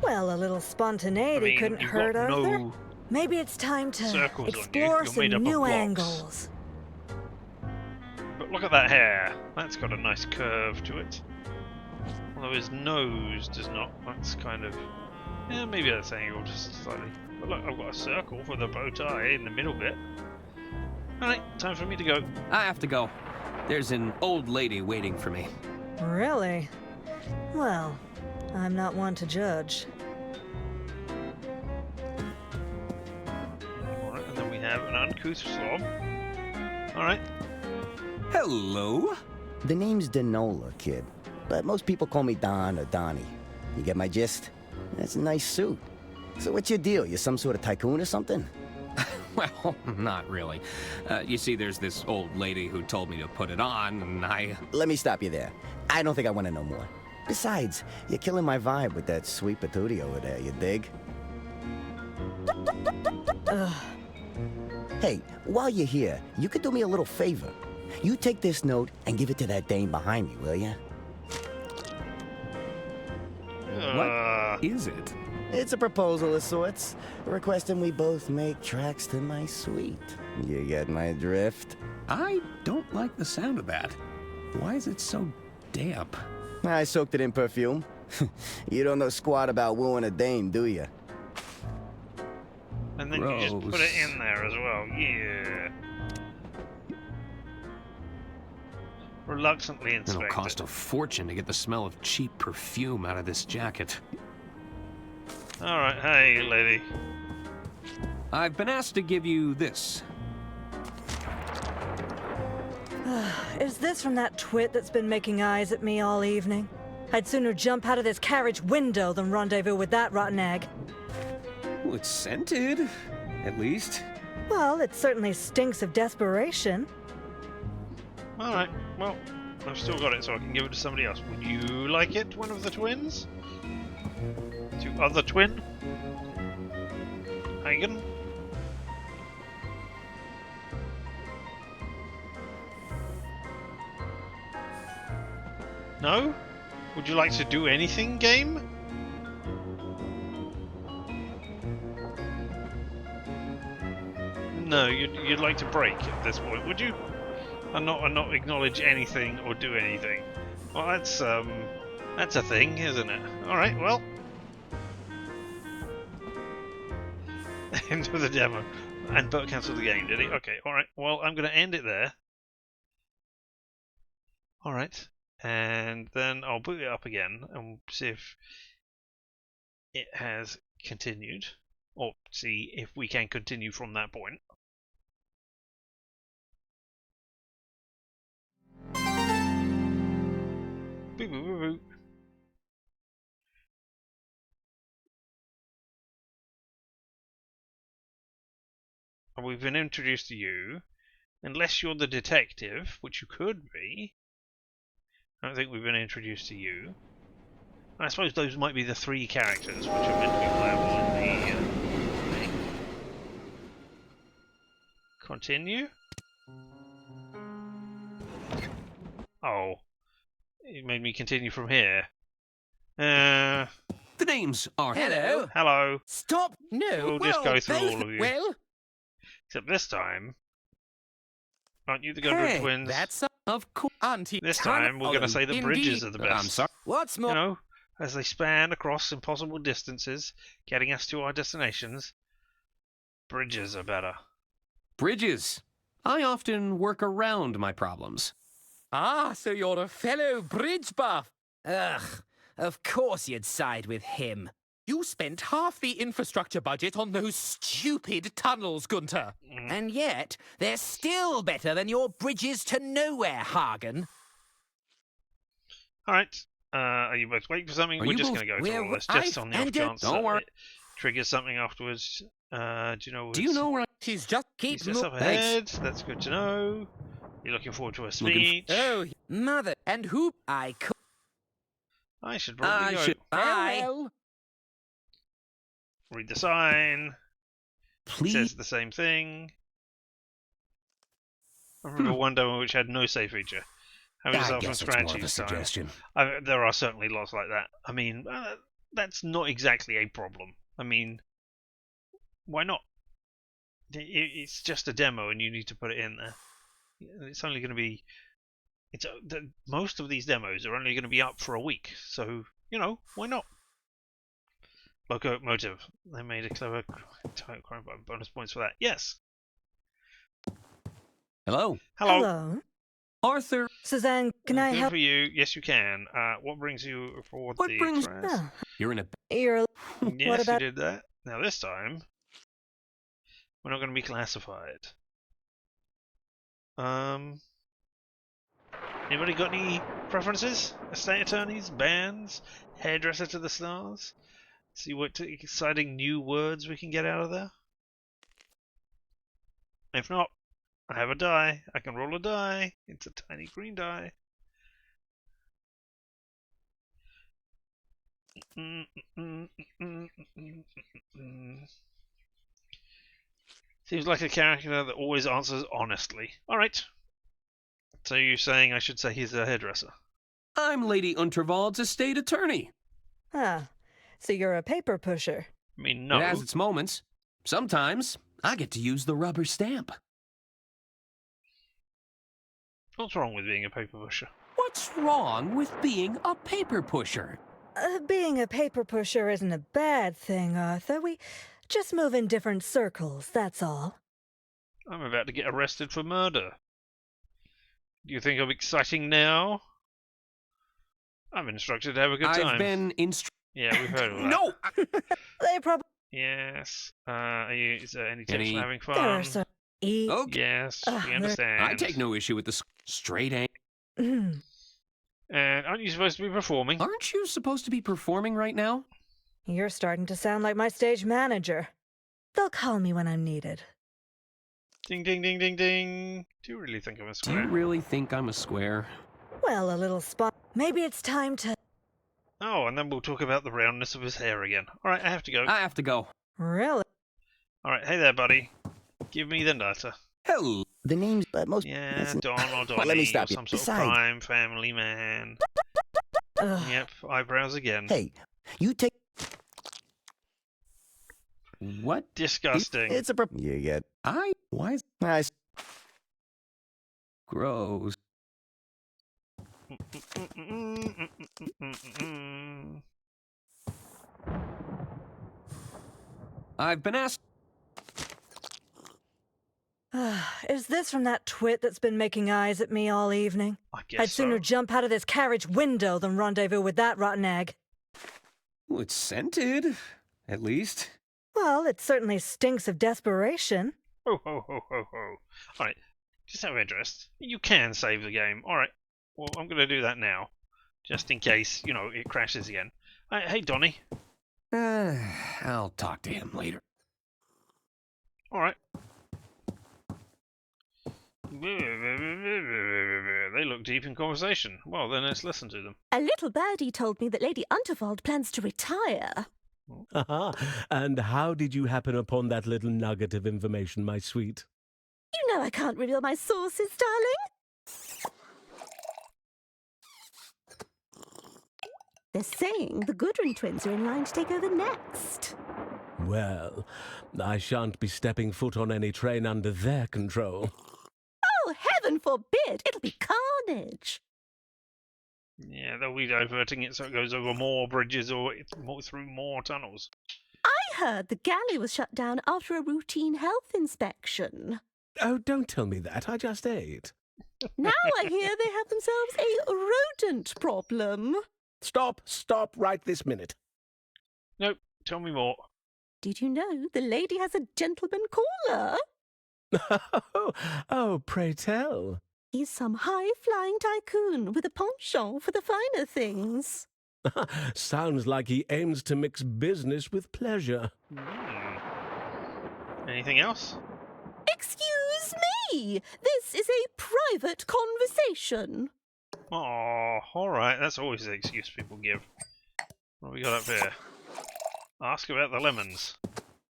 Well, a little spontaneity couldn't you've hurt, got Arthur. no Maybe it's time to circles on you. explore You're some made up of new blocks. angles. But look at that hair. That's got a nice curve to it. Although his nose does not. That's kind of... Yeah, maybe that's angled just slightly. But look, I've got a circle for the bow tie in the middle bit. Alright, time for me to go. I have to go. There's an old lady waiting for me. Really? Well, I'm not one to judge. Alright, and then we have an uncouth slob. Alright. Hello? The name's Denola, kid. But most people call me Don or Donnie. You get my gist? That's a nice suit. So what's your deal? You some sort of tycoon or something? Well, not really. You see, there's this old lady who told me to put it on, and I... Let me stop you there. I don't think I want to know more. Besides, you're killing my vibe with that sweet patootie over there, you dig? Hey, while you're here, you could do me a little favor. You take this note and give it to that dame behind me, will ya? What is it? It's a proposal of sorts, requesting we both make tracks to my suite. You get my drift? I don't like the sound of that. Why is it so damp? I soaked it in perfume. You don't know squat about wooing a dame, do you? And then you just put it in there as well. Yeah. Reluctantly inspect It'll cost a fortune to get the smell of cheap perfume out of this jacket. Alright, hey, lady. I've been asked to give you this. Is this from that twit that's been making eyes at me all evening? I'd sooner jump out of this carriage window than rendezvous with that rotten egg. Well, it's scented, at least. Well, it certainly stinks of desperation. Alright, well, I've still got it so I can give it to somebody else. Would you like it, one of the twins? To other twin? Hagen? No? Would you like to do anything, game? No, you'd like to break at this point, would you? And not acknowledge anything or do anything. Well, that's a thing, isn't it? All right, well, end of the demo. And Bert cancelled the game, did he? Okay, all right. Well, I'm going to end it there. All right, and then I'll boot it up again and see if it has continued, or see if we can continue from that point. Boo, boo, boo, boo. We've been introduced to you. Unless you're the detective, which you could be. I don't think we've been introduced to you. I suppose those might be the three characters which are meant to be playable in the thing. Continue. Oh. It made me continue from here. The names are... Hello. Hello. Stop. No. We'll just go through both, all of you. Well. Except this time... Aren't you the Gundren twins? That's of course, Auntie. This time we're going to say the bridges are the best. I'm sorry. What's more? You know, as they span across impossible distances, getting us to our destinations, bridges are better. Bridges. I often work around my problems. Ah, so you're a fellow bridge buff. Ugh. Of course you'd side with him. You spent half the infrastructure budget on those stupid tunnels, Gunter. And yet, they're still better than your bridges to nowhere, Hagen. All right. Are you both waiting for something? We're just going to go through all this, just on the off chance don't worry. it triggers something afterwards. Do you know where She's just he's just up ahead? That's good to know. You're looking forward to a speech. Oh, mother. And who? I could. I should probably go. Bye. Read the sign. Please. It says the same thing. I remember one demo which had no save feature. Have I yourself from guess it's scratch more of a each time. suggestion. There are certainly lots like that. I mean, that's not exactly a problem. I mean, why not? It's just a demo, and you need to put it in there. It's only going to be. Most of these demos are only going to be up for a week, so why not? Loco Motive. They made a clever crime bonus points for that. Yes. Hello. Hello. Arthur. Suzanne, can I Good help? for you. Yes, you can. What brings you forward What the brings... class? Oh, You're in a... you're. Yes, What about? you did that. Now this time, we're not going to be classified. Anybody got any preferences? Estate attorneys, bands, hairdresser to the stars? See what exciting new words we can get out of there. If not, I have a die. I can roll a die. It's a tiny green die. Seems like a character that always answers honestly. Alright. So you're saying I should say he's a hairdresser? I'm Lady Unterwald's estate attorney. Ah, so you're a paper pusher. I mean, no. It has its moments. Sometimes I get to use the rubber stamp. What's wrong with being a paper pusher? What's wrong with being a paper pusher? Being a paper pusher isn't a bad thing, Arthur. We just move in different circles, that's all. I'm about to get arrested for murder. Do you think I'm exciting now? I'm instructed to have a good time. I've been Yeah, we've heard of that. No! They probably. Yes. Is there any tips Any- for having There fun? are some. Okay. Yes, we there- understand. I take no issue with the straight aim. Mm. And aren't you supposed to be performing? Aren't you supposed to be performing right now? You're starting to sound like my stage manager. They'll call me when I'm needed. Ding, ding, ding, ding, ding. Do you really think I'm a Do square? you really think I'm a square? Well, a little spot. Maybe it's time to. Oh, and then we'll talk about the roundness of his hair again. Alright, I have to go. I have to go. Really? Alright, hey there, buddy. Give me the data. Hello. The names, but most... Yeah, that's- Don or Donnie, Let me stop or you. some sort of Besides- crime family man. Ugh. Yep, eyebrows again. Hey, you take... What? Disgusting. It's a... You get... Why is... I... Gross. I've been asked. Is this from that twit that's been making eyes at me all evening? I guess I'd sooner so. jump out of this carriage window than rendezvous with that rotten egg. Well, it's scented, at least. Well, it certainly stinks of desperation. Ho, ho, ho, ho, ho. Alright, just out of interest, you can save the game. Alright, well, I'm going to do that now. Just in case, you know, it crashes again. Hey, Donnie. I'll talk to him later. Alright. They look deep in conversation. Well, then let's listen to them. A little birdie told me that Lady Unterwald plans to retire. And how did you happen upon that little nugget of information, my sweet? You know I can't reveal my sources, darling. They're saying the Goodwin twins are in line to take over next. Well, I shan't be stepping foot on any train under their control. Oh, heaven forbid! It'll be carnage. Yeah, they'll be diverting it so it goes over more bridges or through more tunnels. I heard the galley was shut down after a routine health inspection. Oh, don't tell me that. I just ate. Now I hear they have themselves a rodent problem. Stop right this minute. Nope, tell me more. Did you know the lady has a gentleman caller? Oh, pray tell. He's some high-flying tycoon with a penchant for the finer things. Sounds like he aims to mix business with pleasure. Anything else? Excuse me! This is a private conversation. Oh, alright, that's always the excuse people give. What have we got up here? Ask about the lemons.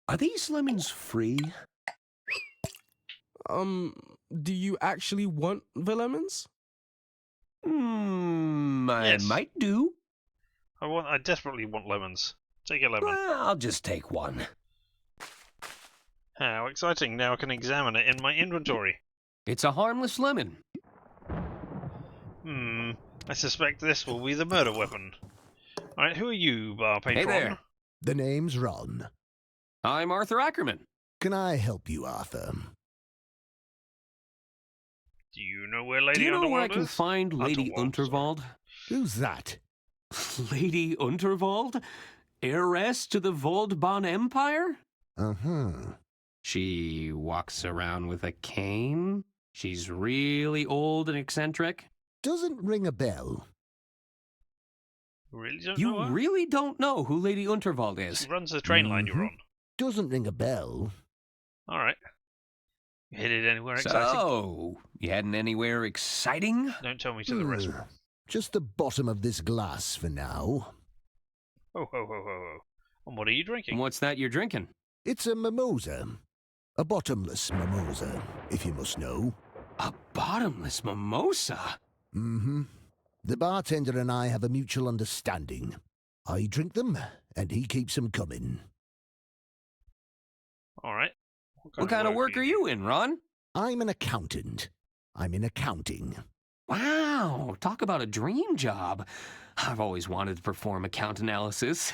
Are these lemons free? Do you actually want the lemons? I Yes. might do. I desperately want lemons. Take a lemon. Well, I'll just take one. How exciting, now I can examine it in my inventory. It's a harmless lemon. I suspect this will be the murder weapon. Alright, who are you, bar patron? Hey there. The name's Ron. I'm Arthur Ackerman. Can I help you, Arthur? Do you know where Lady Do you know where I Underworld can is? find Lady Unterwald? Who's that? Lady Unterwald? Heiress to the Voldbahn Empire? Uh-huh. She walks around with a cane? She's really old and eccentric? Doesn't ring a bell. Really don't You know her? really don't know who Lady Unterwald is? She runs the train line you're on. Doesn't ring a bell. Alright. You headed anywhere exciting? So, you heading anywhere exciting? Don't tell me to the restaurant. Just the bottom of this glass for now. Ho, ho, ho, ho, ho. And what are you drinking? And what's that you're drinking? It's a mimosa. A bottomless mimosa, if you must know. A bottomless mimosa? Mm-hmm. The bartender and I have a mutual understanding. I drink them, and he keeps them coming. Alright. What kind of work are you in, Ron? I'm an accountant. I'm in accounting. Wow, talk about a dream job. I've always wanted to perform account analysis.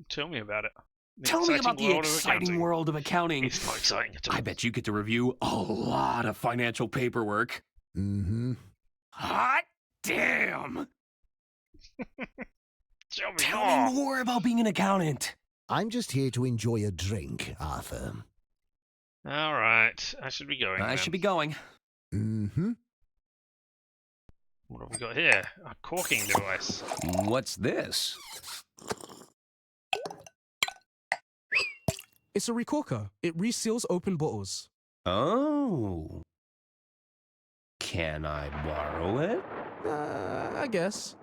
Tell me about it. Tell me about the exciting world of accounting. It's not exciting at all. I bet you get to review a lot of financial paperwork. Mm-hmm. Hot damn! Tell me more about being an accountant. I'm just here to enjoy a drink, Arthur. Alright, I should be going. I then. should be going. Mm-hmm. What have we got here? A corking device. What's this? It's a recorker. It reseals open bottles. Oh. Can I borrow it? I guess.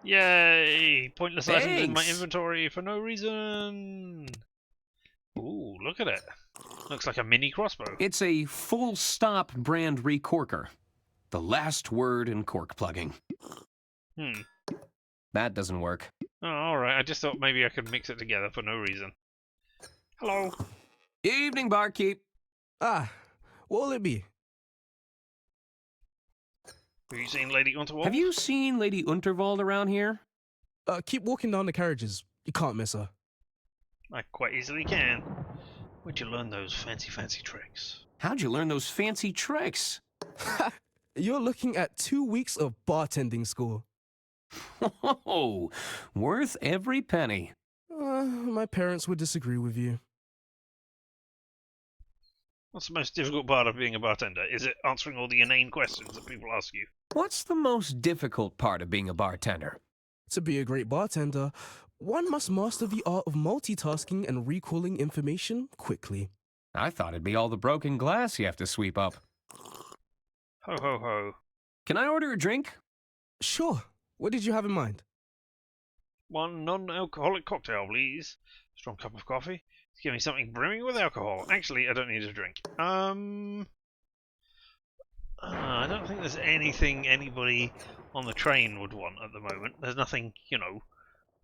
Yay! Pointless items in my Thanks. inventory for no reason. Ooh, look at it. Looks like a mini crossbow. It's a full stop brand recorker. The last word in cork plugging. That doesn't work. Oh, alright. I just thought maybe I could mix it together for no reason. Hello. Evening, barkeep. Ah, what'll it be? Have you seen Lady Unterwald? Have you seen Lady Unterwald around here? Keep walking down the carriages. You can't miss her. I quite easily can. Where'd you learn those fancy tricks? How'd you learn those fancy tricks? You're looking at 2 weeks of bartending school. Oh, worth every penny. My parents would disagree with you. What's the most difficult part of being a bartender? Is it answering all the inane questions that people ask you? What's the most difficult part of being a bartender? To be a great bartender, one must master the art of multitasking and recalling information quickly. I thought it'd be all the broken glass you have to sweep up. Ho ho ho. Can I order a drink? Sure. What did you have in mind? One non-alcoholic cocktail, please. Strong cup of coffee. Give me something brimming with alcohol. Actually, I don't need a drink. I don't think there's anything anybody on the train would want at the moment. There's nothing,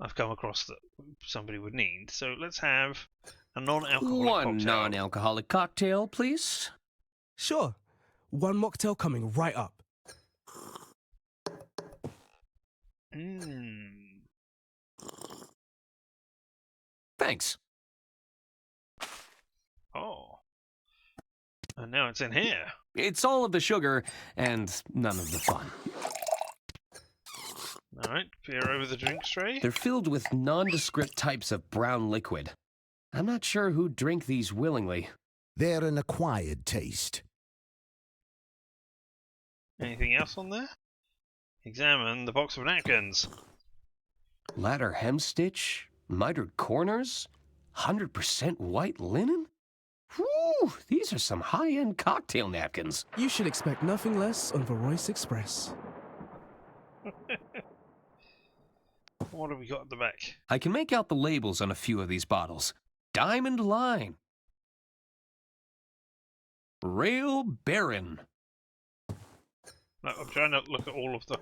I've come across that somebody would need. So let's have a non-alcoholic cocktail. One non-alcoholic cocktail, please. Sure. One mocktail coming right up. Thanks. Oh. And now it's in here. It's all of the sugar and none of the fun. Alright, peer over the drinks tray. They're filled with nondescript types of brown liquid. I'm not sure who'd drink these willingly. They're an acquired taste. Anything else on there? Examine the box of napkins. Ladder hemstitch, mitered corners, 100% white linen? Whew, these are some high-end cocktail napkins. You should expect nothing less on the Royce Express. What have we got at the back? I can make out the labels on a few of these bottles. Diamond Line. Rail Baron. No, I'm trying to look at all of the...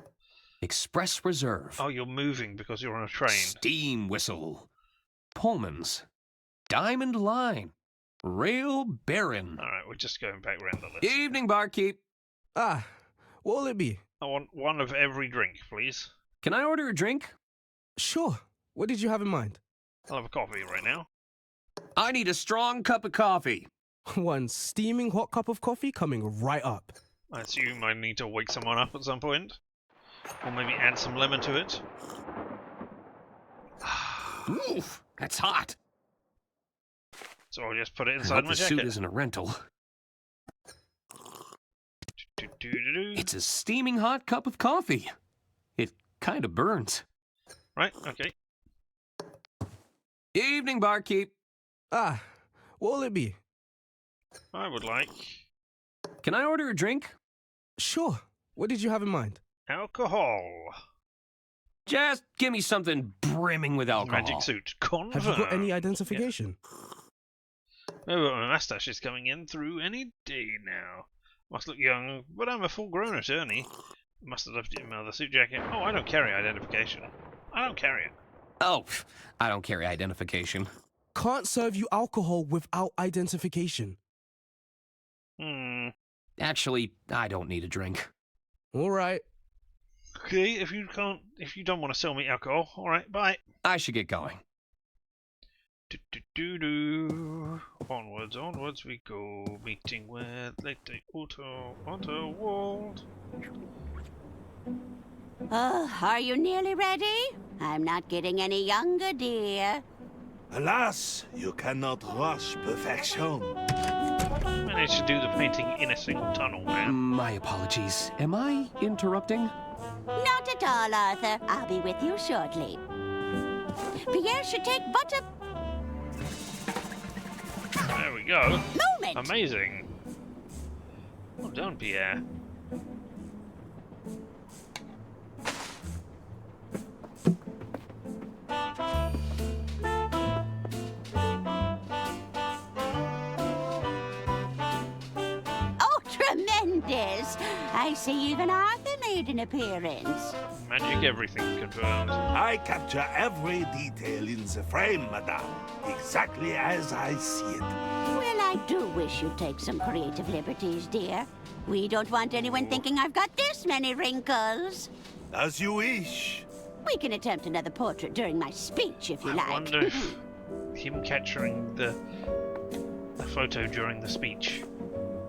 Express Reserve. Oh, you're moving because you're on a train. Steam Whistle. Pullman's. Diamond Line. Rail Baron. Alright, we're just going back around the list. Evening, barkeep. Ah, what'll it be? I want one of every drink, please. Can I order a drink? Sure. What did you have in mind? I'll have a coffee right now. I need a strong cup of coffee. One steaming hot cup of coffee coming right up. I assume I need to wake someone up at some point. Or maybe add some lemon to it. Oof, that's hot. So I'll just put it I inside hope my the jacket. suit isn't a rental. It's a steaming hot cup of coffee. It kind of burns. Right, okay. Evening, barkeep. Ah, what'll it be? I would like... Can I order a drink? Sure. What did you have in mind? Alcohol. Just give me something brimming with alcohol. Magic suit. Confirmed. Have you got any identification? Oh, but my mustache is coming in through any day now. Must look young, but I'm a full-grown attorney. Must have left it in my other suit jacket. Oh, I don't carry identification. I don't carry it. Oh, I don't carry identification. Can't serve you alcohol without identification. Actually, I don't need a drink. All right. Okay, if you don't want to sell me alcohol, all right, bye. I should get going. Onwards we go, meeting with Lady Unterwald. Oh, are you nearly ready? I'm not getting any younger, dear. Alas, you cannot rush perfection. Managed to do the painting in a single tunnel, man. My apologies. Am I interrupting? Not at all, Arthur. I'll be with you shortly. Pierre should take but a There we go. moment. Amazing. Well done, Pierre. Oh, tremendous. I see even Arthur made maiden appearance. Magic everything confirmed. I capture every detail in the frame, madame. Exactly as I see it. Well, I do wish you'd take some creative liberties, dear. We don't want anyone thinking I've got this many wrinkles. As you wish. We can attempt another portrait during my speech, if you like. I wonder if him capturing the photo during the speech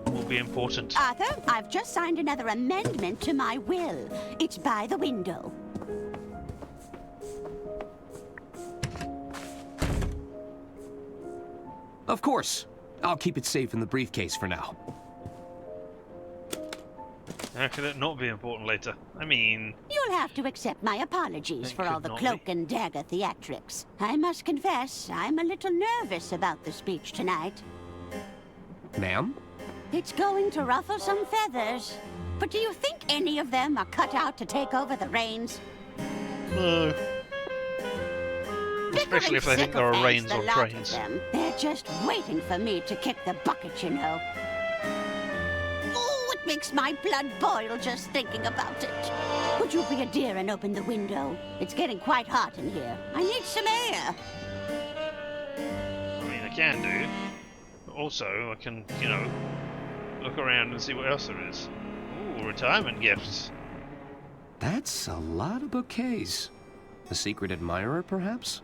will be important. Arthur, I've just signed another amendment to my will. It's by the window. Of course. I'll keep it safe in the briefcase for now. How could it not be important later? I mean... You'll have to accept my apologies It for all could the not cloak and dagger theatrics. I must confess, I'm a little nervous about the speech tonight. Ma'am? It's going to ruffle some feathers. But do you think any of them are cut out to take over the reins? No. Especially if they think there are reins on trains. They're just waiting for me to kick the bucket, you know. Oh, it makes my blood boil just thinking about it. Would you be a dear and open the window? It's getting quite hot in here. I need some air. I mean, I can do. But also, I can, you know, look around and see what else there is. Ooh, retirement gifts. That's a lot of bouquets. A secret admirer, perhaps?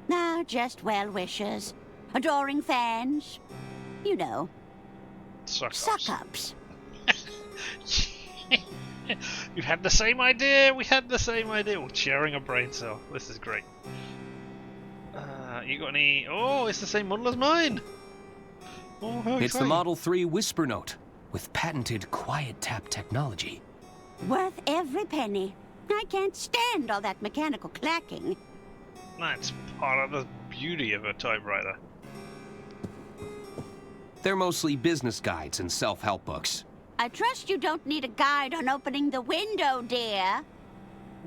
No, just well-wishers. Adoring fans. You know. Suck-ups. Suck-ups. You had the same idea! We had the same idea! We're sharing a brain cell. This is great. You got any... Oh, it's the same model as mine! Oh, how It's exciting. the Model 3 Whisper Note, with patented quiet tap technology. Worth every penny. I can't stand all that mechanical clacking. That's part of the beauty of a typewriter. They're mostly business guides and self-help books. I trust you don't need a guide on opening the window, dear.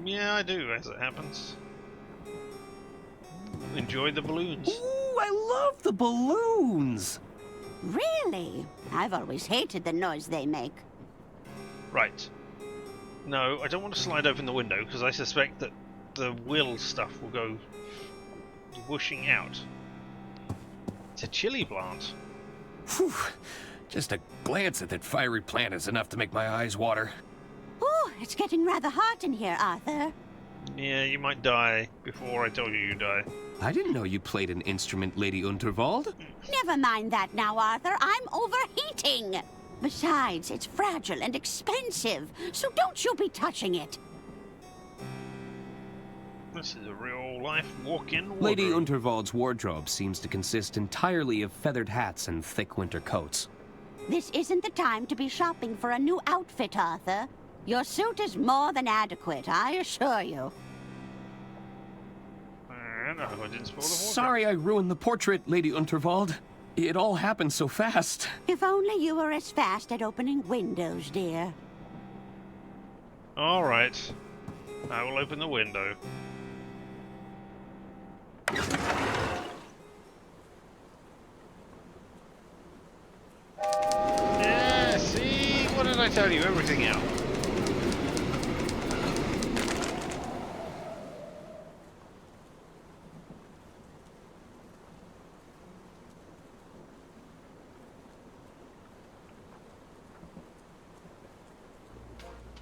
Yeah, I do, as it happens. Enjoy the balloons. Ooh, I love the balloons! Really? I've always hated the noise they make. Right. No, I don't want to slide open the window, because I suspect that the will stuff will go whooshing out. It's a chili plant. Whew. Just a glance at that fiery plant is enough to make my eyes water. Ooh, it's getting rather hot in here, Arthur. Yeah, you might die before I tell you you die. I didn't know you played an instrument, Lady Unterwald. Never mind that now, Arthur. I'm overheating. Besides, it's fragile and expensive, so don't you be touching it. This is a real-life walk-in wardrobe. Lady Unterwald's wardrobe seems to consist entirely of feathered hats and thick winter coats. This isn't the time to be shopping for a new outfit, Arthur. Your suit is more than adequate, I assure you. And I didn't spoil the wardrobe. Sorry I ruined the portrait, Lady Unterwald. It all happened so fast. If only you were as fast at opening windows, dear. All right. I will open the window. Yeah, see? What did I tell you? Everything out.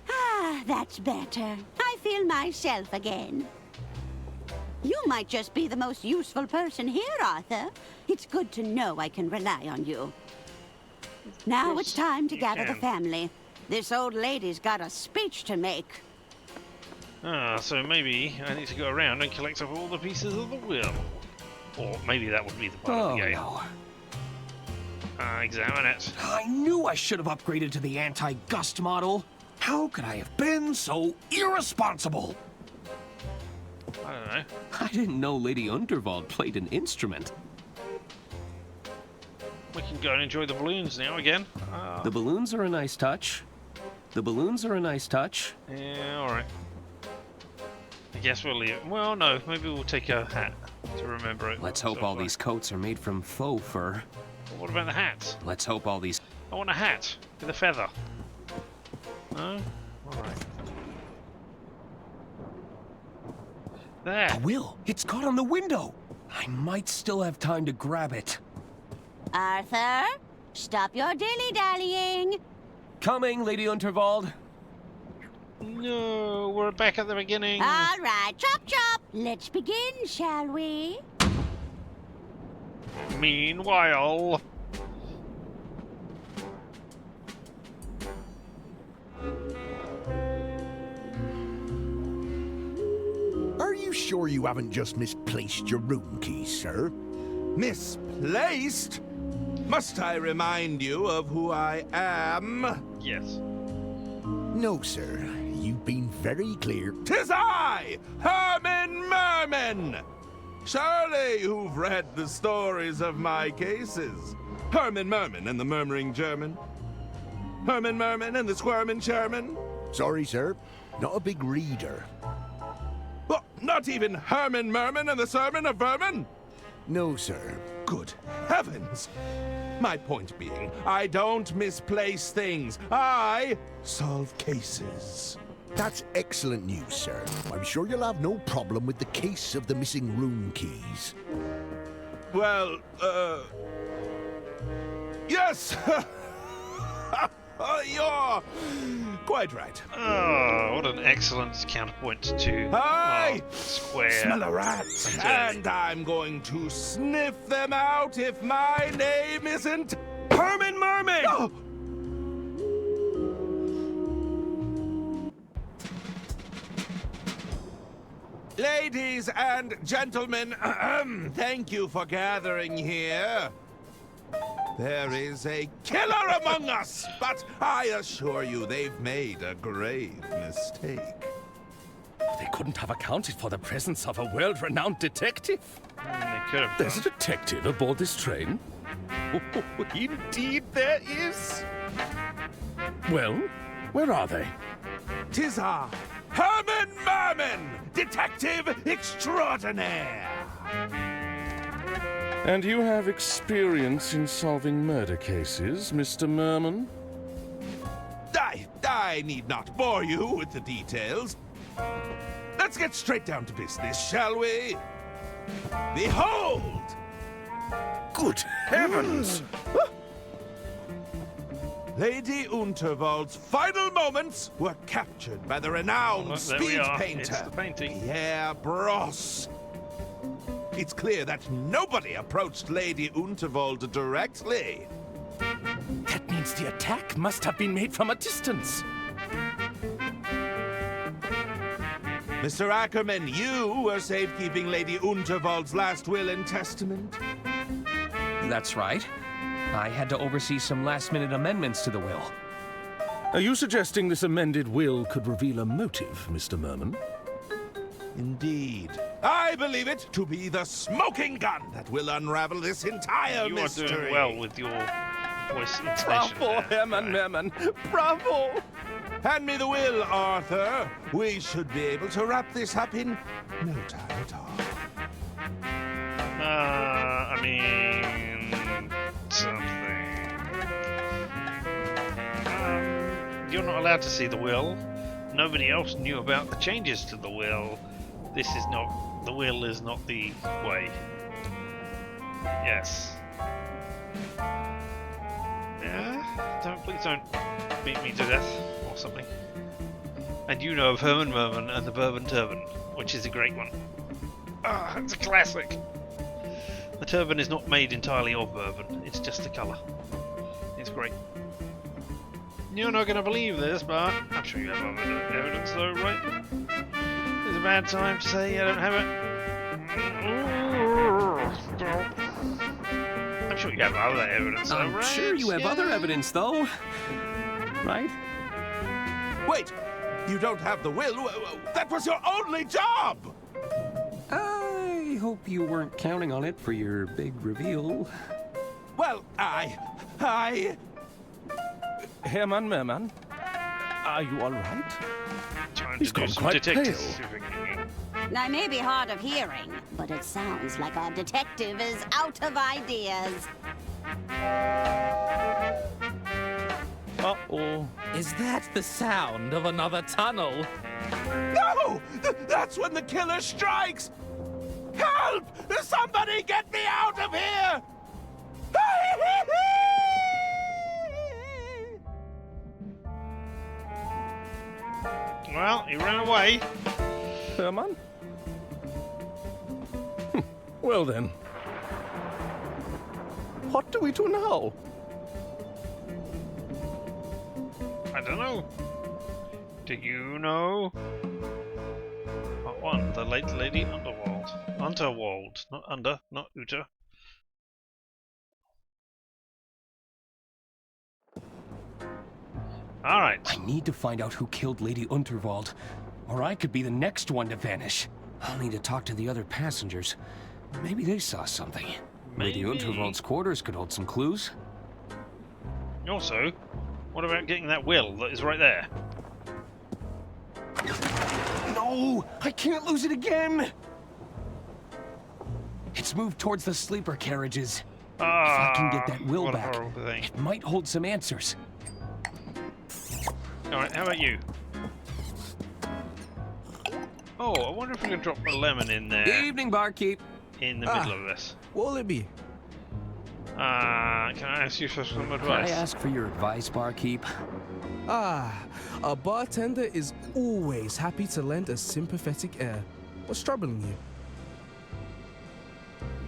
Ah, that's better. I feel myself again. You might just be the most useful person here, Arthur. It's good to know I can rely on you. Now it's time to gather the family. This old lady's got a speech to make. Ah, so maybe I need to go around and collect up all the pieces of the will. Or maybe that would be the part of the game. No. Examine it. I knew I should have upgraded to the anti-gust model. How could I have been so irresponsible? I don't know. I didn't know Lady Unterwald played an instrument. We can go and enjoy the balloons now again. The balloons are a nice touch. The balloons are a nice touch. Yeah, alright. I guess we'll leave it. Well, no, maybe we'll take a hat to remember it. Let's hope all these coats are made from faux fur. Well, what about the hats? Let's hope all these... I want a hat with a feather. No? Alright. There. The will! It's caught on the window! I might still have time to grab it. Arthur, stop your dilly-dallying. Coming, Lady Unterwald. No, we're back at the beginning. All right, chop chop. Let's begin, shall we? Meanwhile... Are you sure you haven't just misplaced your room keys, sir? Misplaced? Must I remind you of who I am? Yes. No, sir. You've been very clear. 'Tis I, Herman Merman! Surely you've read the stories of my cases. Herman Merman and the Murmuring German. Herman Merman and the Squirmin' Sherman. Sorry, sir. Not a big reader. What, not even Herman Merman and the Sermon of Vermin? No, sir. Good heavens! My point being, I don't misplace things. I solve cases. That's excellent news, sir. I'm sure you'll have no problem with the case of the missing room keys. Well, yes! You're quite right. Oh, what an excellent counterpoint to Hi! Square. Smell a rat, and I'm going to sniff them out if my name isn't Herman Merman! Oh! Ladies and gentlemen, thank you for gathering here. There is a killer among us, but I assure you they've made a grave mistake. They couldn't have accounted for the presence of a world-renowned detective. They could have There's a detective aboard this train? Oh, indeed there is. Well, where are they? 'Tis I, Herman Merman, detective extraordinaire. And you have experience in solving murder cases, Mr. Merman? I need not bore you with the details. Let's get straight down to business, shall we? Behold! Good heavens! Lady Unterwald's final moments were captured by the renowned There speed we are. painter, It's the painting. Pierre Brosse. It's clear that nobody approached Lady Unterwald directly. That means the attack must have been made from a distance. Mr. Ackerman, you were safekeeping Lady Unterwald's last will and testament. That's right. I had to oversee some last-minute amendments to the will. Are you suggesting this amended will could reveal a motive, Mr. Merman? Indeed. I believe it to be the smoking gun that will unravel this entire mystery. You are doing well with your voice intonation. Bravo, Herman Merman! Bravo! Hand me the will, Arthur. We should be able to wrap this up in no time at all. I mean... something. You're not allowed to see the will. Nobody else knew about the changes to the will. This is not... the will is not the way. Yes. Yeah? Please don't beat me to death or something. And you know of Herman Merman and the Bourbon Turban, which is a great one. Ah, it's a classic. The turban is not made entirely of bourbon, it's just the colour. It's great. You're not going to believe this, but I'm sure you have other evidence though, right? It's a bad time to say I don't have it. I'm sure you have other evidence though, I'm right? sure you have other evidence, though. Right? Wait! You don't have the will? That was your only job! I hope you weren't counting on it for your big reveal. Well, Herman Merman, are you all right? He's gone quite pale. I may be hard of hearing, but it sounds like our detective is out of ideas. Uh-oh. Is that the sound of another tunnel? No! That's That's when the killer strikes! Help! Somebody get me out of here! Well, he ran away. Herman? Well then. What do we do now? I don't know. Do you know? Part 1. The Late Lady Underworld. Unterworld. Not under, not Uta. Alright. I need to find out who killed Lady Unterwald, or I could be the next one to vanish. I'll need to talk to the other passengers. Maybe they saw something. Lady Unterwald's quarters could hold some clues. Also, what about getting that will that is right there? No! I can't lose it again! It's moved towards the sleeper carriages. If I can get that will back, it might hold some answers. Alright, how about you? Oh, I wonder if we can drop a lemon in there. Evening, barkeep. In the middle of this. What will it be? Can I ask you for some advice? Can I ask for your advice, barkeep? A bartender is always happy to lend a sympathetic air. What's troubling you?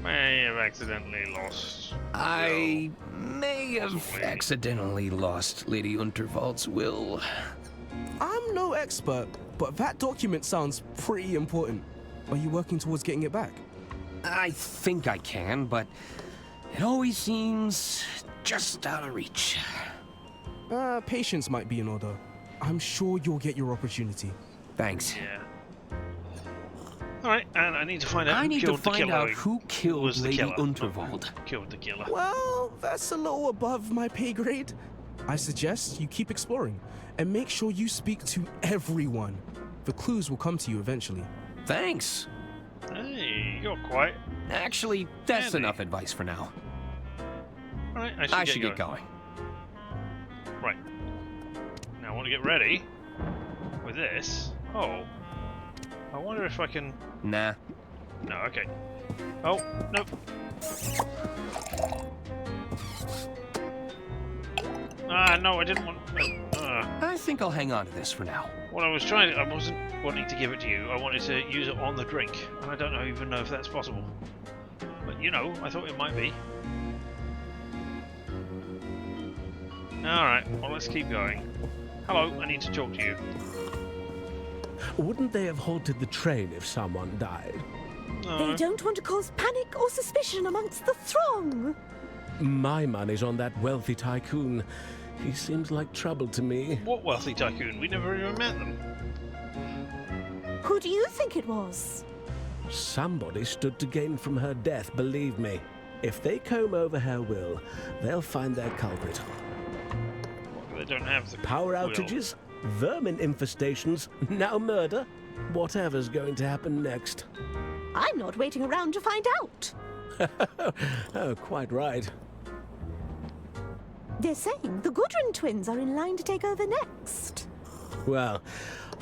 May have accidentally lost. I may have accidentally lost Lady Unterwald's will. I'm no expert, but that document sounds pretty important. Are you working towards getting it back? I think I can, but it always seems just out of reach. Patience might be in order. I'm sure you'll get your opportunity. Thanks. Yeah. Alright, and I need to find out who killed Lady Unterwald. Killed the killer. Well, that's a little above my pay grade. I suggest you keep exploring, and make sure you speak to everyone. The clues will come to you eventually. Thanks. Hey, you're quiet. Actually, that's enough advice for now. Alright, I should get going. Right. Now I want to get ready with this. Oh. I wonder if I can... Nah. No, okay. Oh, no. No, I didn't want... I think I'll hang on to this for now. What I wasn't wanting to give it to you. I wanted to use it on the drink, and I don't even know if that's possible. But, you know, I thought it might be. Alright, well, let's keep going. Hello, I need to talk to you. Wouldn't they have halted the train if someone died? They don't want to cause panic or suspicion amongst the throng. My money's on that wealthy tycoon. He seems like trouble to me. What wealthy tycoon? We never even met them. Who do you think it was? Somebody stood to gain from her death, believe me. If they comb over her will, they'll find their culprit. They don't have the power outages, vermin infestations, now murder. Whatever's going to happen next. I'm not waiting around to find out. Oh, quite right. They're saying the Gudrun twins are in line to take over next. Well,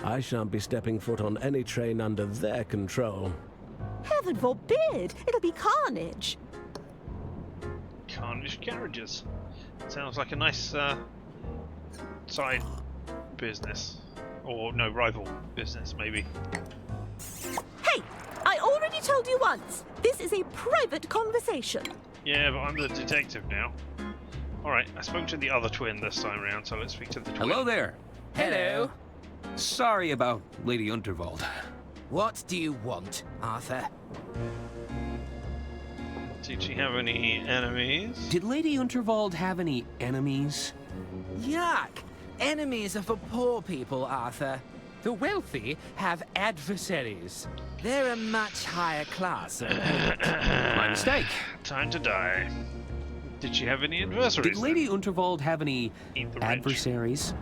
I shan't be stepping foot on any train under their control. Heaven forbid! It'll be carnage. Carnage carriages. Sounds like a nice side business. Or no, rival business, maybe. Hey! I already told you once! This is a private conversation. Yeah, but I'm the detective now. Alright, I spoke to the other twin this time around, so let's speak to the twin. Hello there. Hello. Sorry about Lady Unterwald. What do you want, Arthur? Did she have any enemies? Did Lady Unterwald have any enemies? Yuck! Enemies are for poor people, Arthur. The wealthy have adversaries. They're a much higher class. My mistake. Time to die. Did she have any adversaries? Did Lady Unterwald have any adversaries?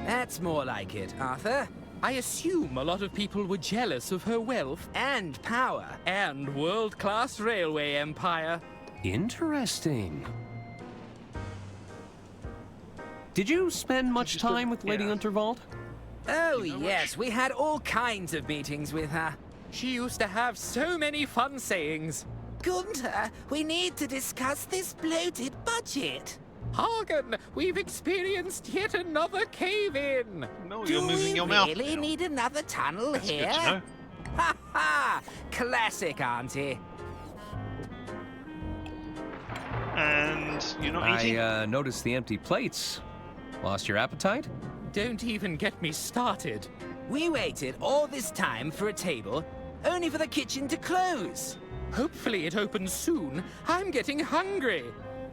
That's more like it, Arthur. I assume a lot of people were jealous of her wealth and power and world-class railway empire. Interesting. Did you spend much time with Lady Unterwald? Oh, yes, we had all kinds of meetings with her. She used to have so many fun sayings. Gunther, we need to discuss this bloated budget. Hagen, we've experienced yet another cave-in. No, you're moving your mouth. Do we really need another tunnel That's here? good to know. Ha ha! Classic, Auntie. And you're not eating? I noticed the empty plates. Lost your appetite? Don't even get me started. We waited all this time for a table, only for the kitchen to close. Hopefully it opens soon. I'm getting hungry.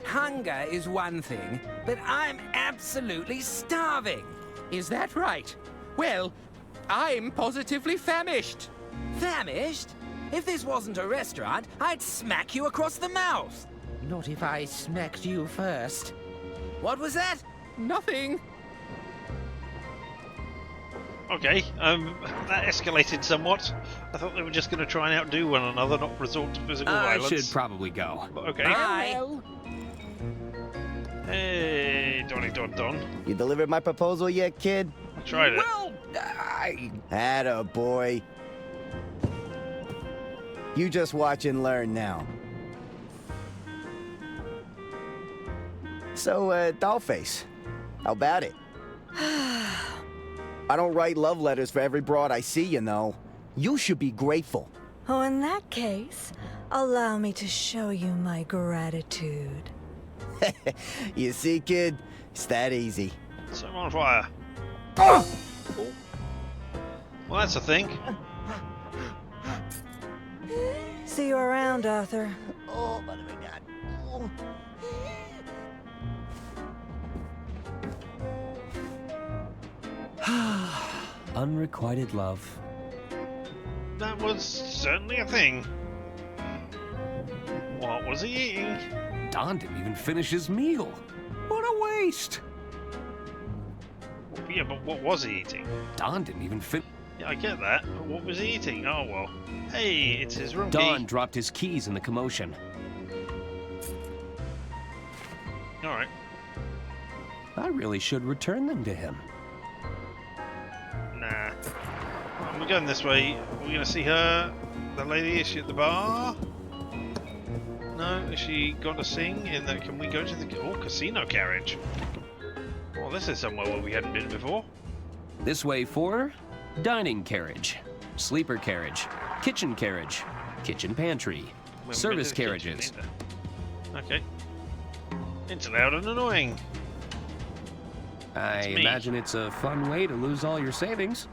Hunger is one thing, but I'm absolutely starving. Is that right? Well, I'm positively famished. Famished? If this wasn't a restaurant, I'd smack you across the mouth. Not if I smacked you first. What was that? Nothing. Okay, that escalated somewhat. I thought they were just going to try and outdo one another, not resort to physical I violence. should probably go. Okay. Bye. Hey, Donny Don. You delivered my proposal yet, kid? I tried it. Well, I... Atta boy. You just watch and learn now. So, Dollface, how about it? I don't write love letters for every broad I see, you know. You should be grateful. Oh, in that case, allow me to show you my gratitude. You see, kid? It's that easy. So I'm on fire. Oh! Well, that's a thing. See you around, Arthur. Oh, what have we got? Oh. Unrequited love. That was certainly a thing. What was he eating? Don didn't even finish his meal. What a waste! Yeah, but what was he eating? Don didn't even finish. Yeah, I get that. But what was he eating? Oh, well. Hey, it's his room Don key. dropped his keys in the commotion. Alright. I really should return them to him. Nah. Well, we're going this way. We're going to see her. The lady, is she at the bar? No, is she got to sing in the... Can we go to the casino carriage? Well, this is somewhere where we hadn't been before. This way for dining carriage, sleeper carriage, kitchen pantry, service carriages. Okay. It's loud and annoying. I imagine it's a fun way to lose all your savings.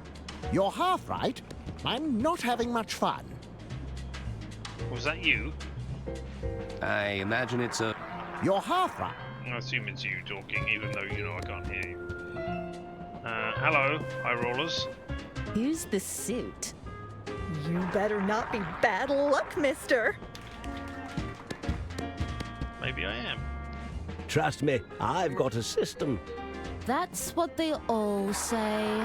You're half right. I'm not having much fun. Was that you? I imagine it's a... You're half right. I assume it's you talking, even though you know I can't hear you. Hello, high rollers. Who's the suit? You better not be bad luck, mister. Maybe I am. Trust me, I've got a system. That's what they all say.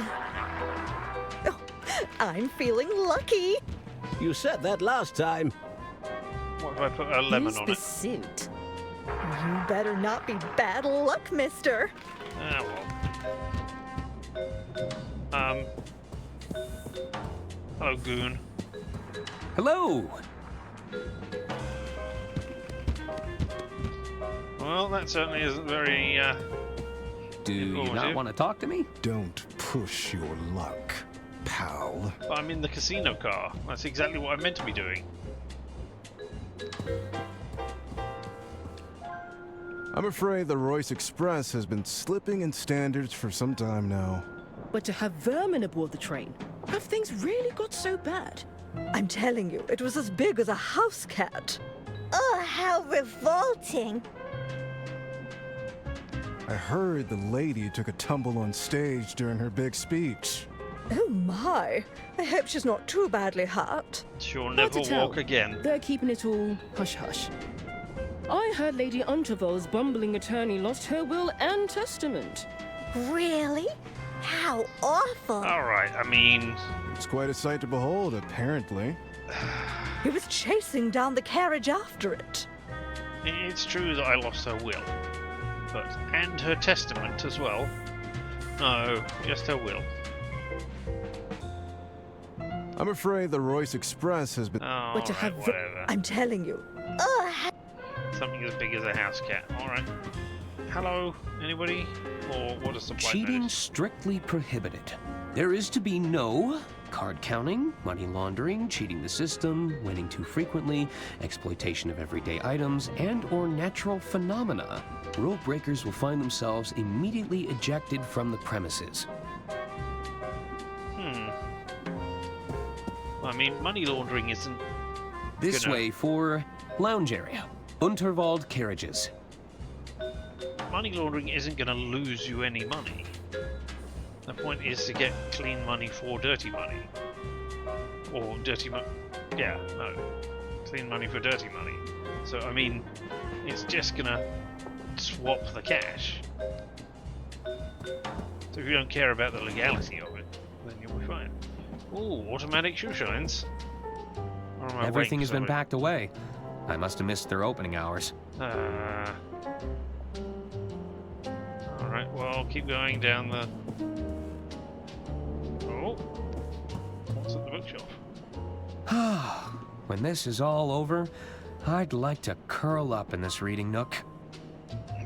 Oh, I'm feeling lucky. You said that last time. What if I put a lemon Who's on the it? suit? You better not be bad luck, mister. Ah, well. Hello, goon. Hello! Well, that certainly isn't very, Do you not informative. want to talk to me? Don't push your luck, pal. But I'm in the casino car. That's exactly what I meant to be doing. I'm afraid the Royce Express has been slipping in standards for some time now. But to have vermin aboard the train, have things really got so bad? I'm telling you, it was as big as a house cat. Oh, how revolting. I heard the lady took a tumble on stage during her big speech. Oh my, I hope she's not too badly hurt. She'll Hard never to tell. walk again. They're keeping it all hush-hush. I heard Lady Untervoll's bumbling attorney lost her will and testament. Really? How awful. Alright, I mean... It's quite a sight to behold, apparently. He was chasing down the carriage after it. It's true that I lost her will. And her testament as well. No, just her will. I'm afraid the Royce Express has been... Oh, But to right, have whatever. I'm telling you. Something as big as a house cat. Alright. Hello, anybody? Or what is supply Cheating notice? strictly prohibited. There is to be no card counting, money laundering, cheating the system, winning too frequently, exploitation of everyday items, and or natural phenomena. Rule breakers will find themselves immediately ejected from the premises. I mean, money laundering isn't... This gonna- way for lounge area. Unterwald carriages. Money laundering isn't going to lose you any money. The point is to get clean money for dirty money. Or dirty money. Yeah, no. Clean money for dirty money. So, I mean, it's just going to swap the cash. So if you don't care about the legality of it, then you'll be fine. Ooh, automatic shoe shines. Or am I Everything waiting has been for packed away. I must have missed their opening hours. Alright, well, keep going down the... Oh! What's at the bookshelf? When this is all over, I'd like to curl up in this reading nook.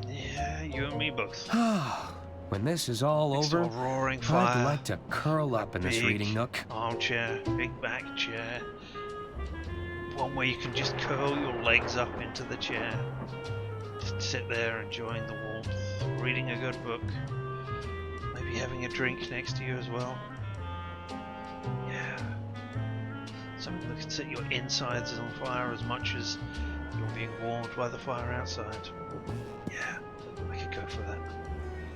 Yeah, you and me both. When this is all Next over, to a roaring fire, I'd like to curl up in this big reading nook. Armchair, big back chair. One where you can just curl your legs up into the chair. Just sit there enjoying the warmth, reading a good book. Maybe having a drink next to you as well. Yeah. Something that can set your insides on fire as much as you're being warmed by the fire outside. Yeah, I could go for that.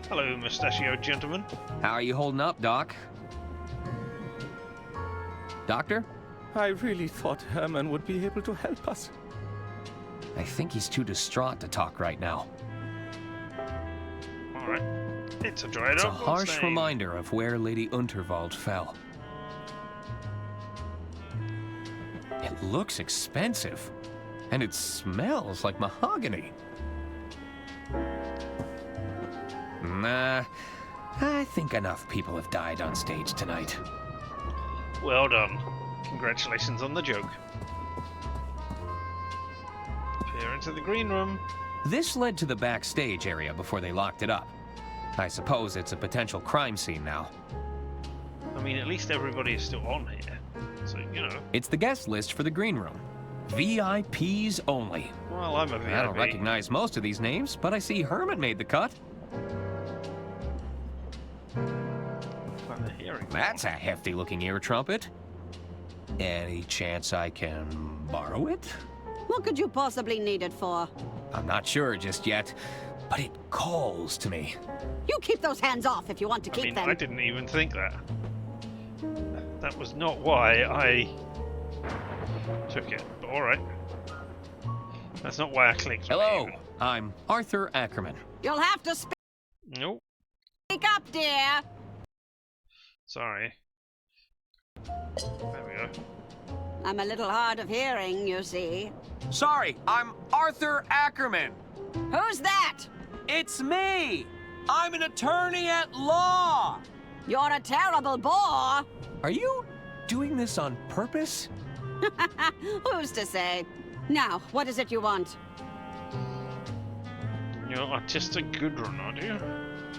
Hello, mustachioed gentleman. How are you holding up, Doc? Doctor? I really thought Herman would be able to help us. I think he's too distraught to talk right now. Alright. It's a dried It's a up harsh stain. reminder of where Lady Unterwald fell. It looks expensive, and it smells like mahogany. Nah, I think enough people have died on stage tonight. Well done. Congratulations on the joke. Peer into the green room. This led to the backstage area before they locked it up. I suppose it's a potential crime scene now. I mean, at least everybody is still on here. So, you know. It's the guest list for the green room. VIPs only. Well, I'm a VIP. I don't recognize most of these names, but I see Herman made the cut. Find the hearing. That's a hefty-looking ear trumpet. Any chance I can borrow it? What could you possibly need it for? I'm not sure just yet, but it calls to me. You keep those hands off if you want to keep them. I didn't even think that. That was not why I took it, but alright. That's not why I clicked. Hello, I'm Arthur Ackerman. You'll have to speak Nope. up, dear. Sorry. There we go. I'm a little hard of hearing, you see. Sorry, I'm Arthur Ackerman. Who's that? It's me. I'm an attorney at law. You're a terrible bore. Are you doing this on purpose? Who's to say? Now, what is it you want? You're Artista Gudrun, aren't you?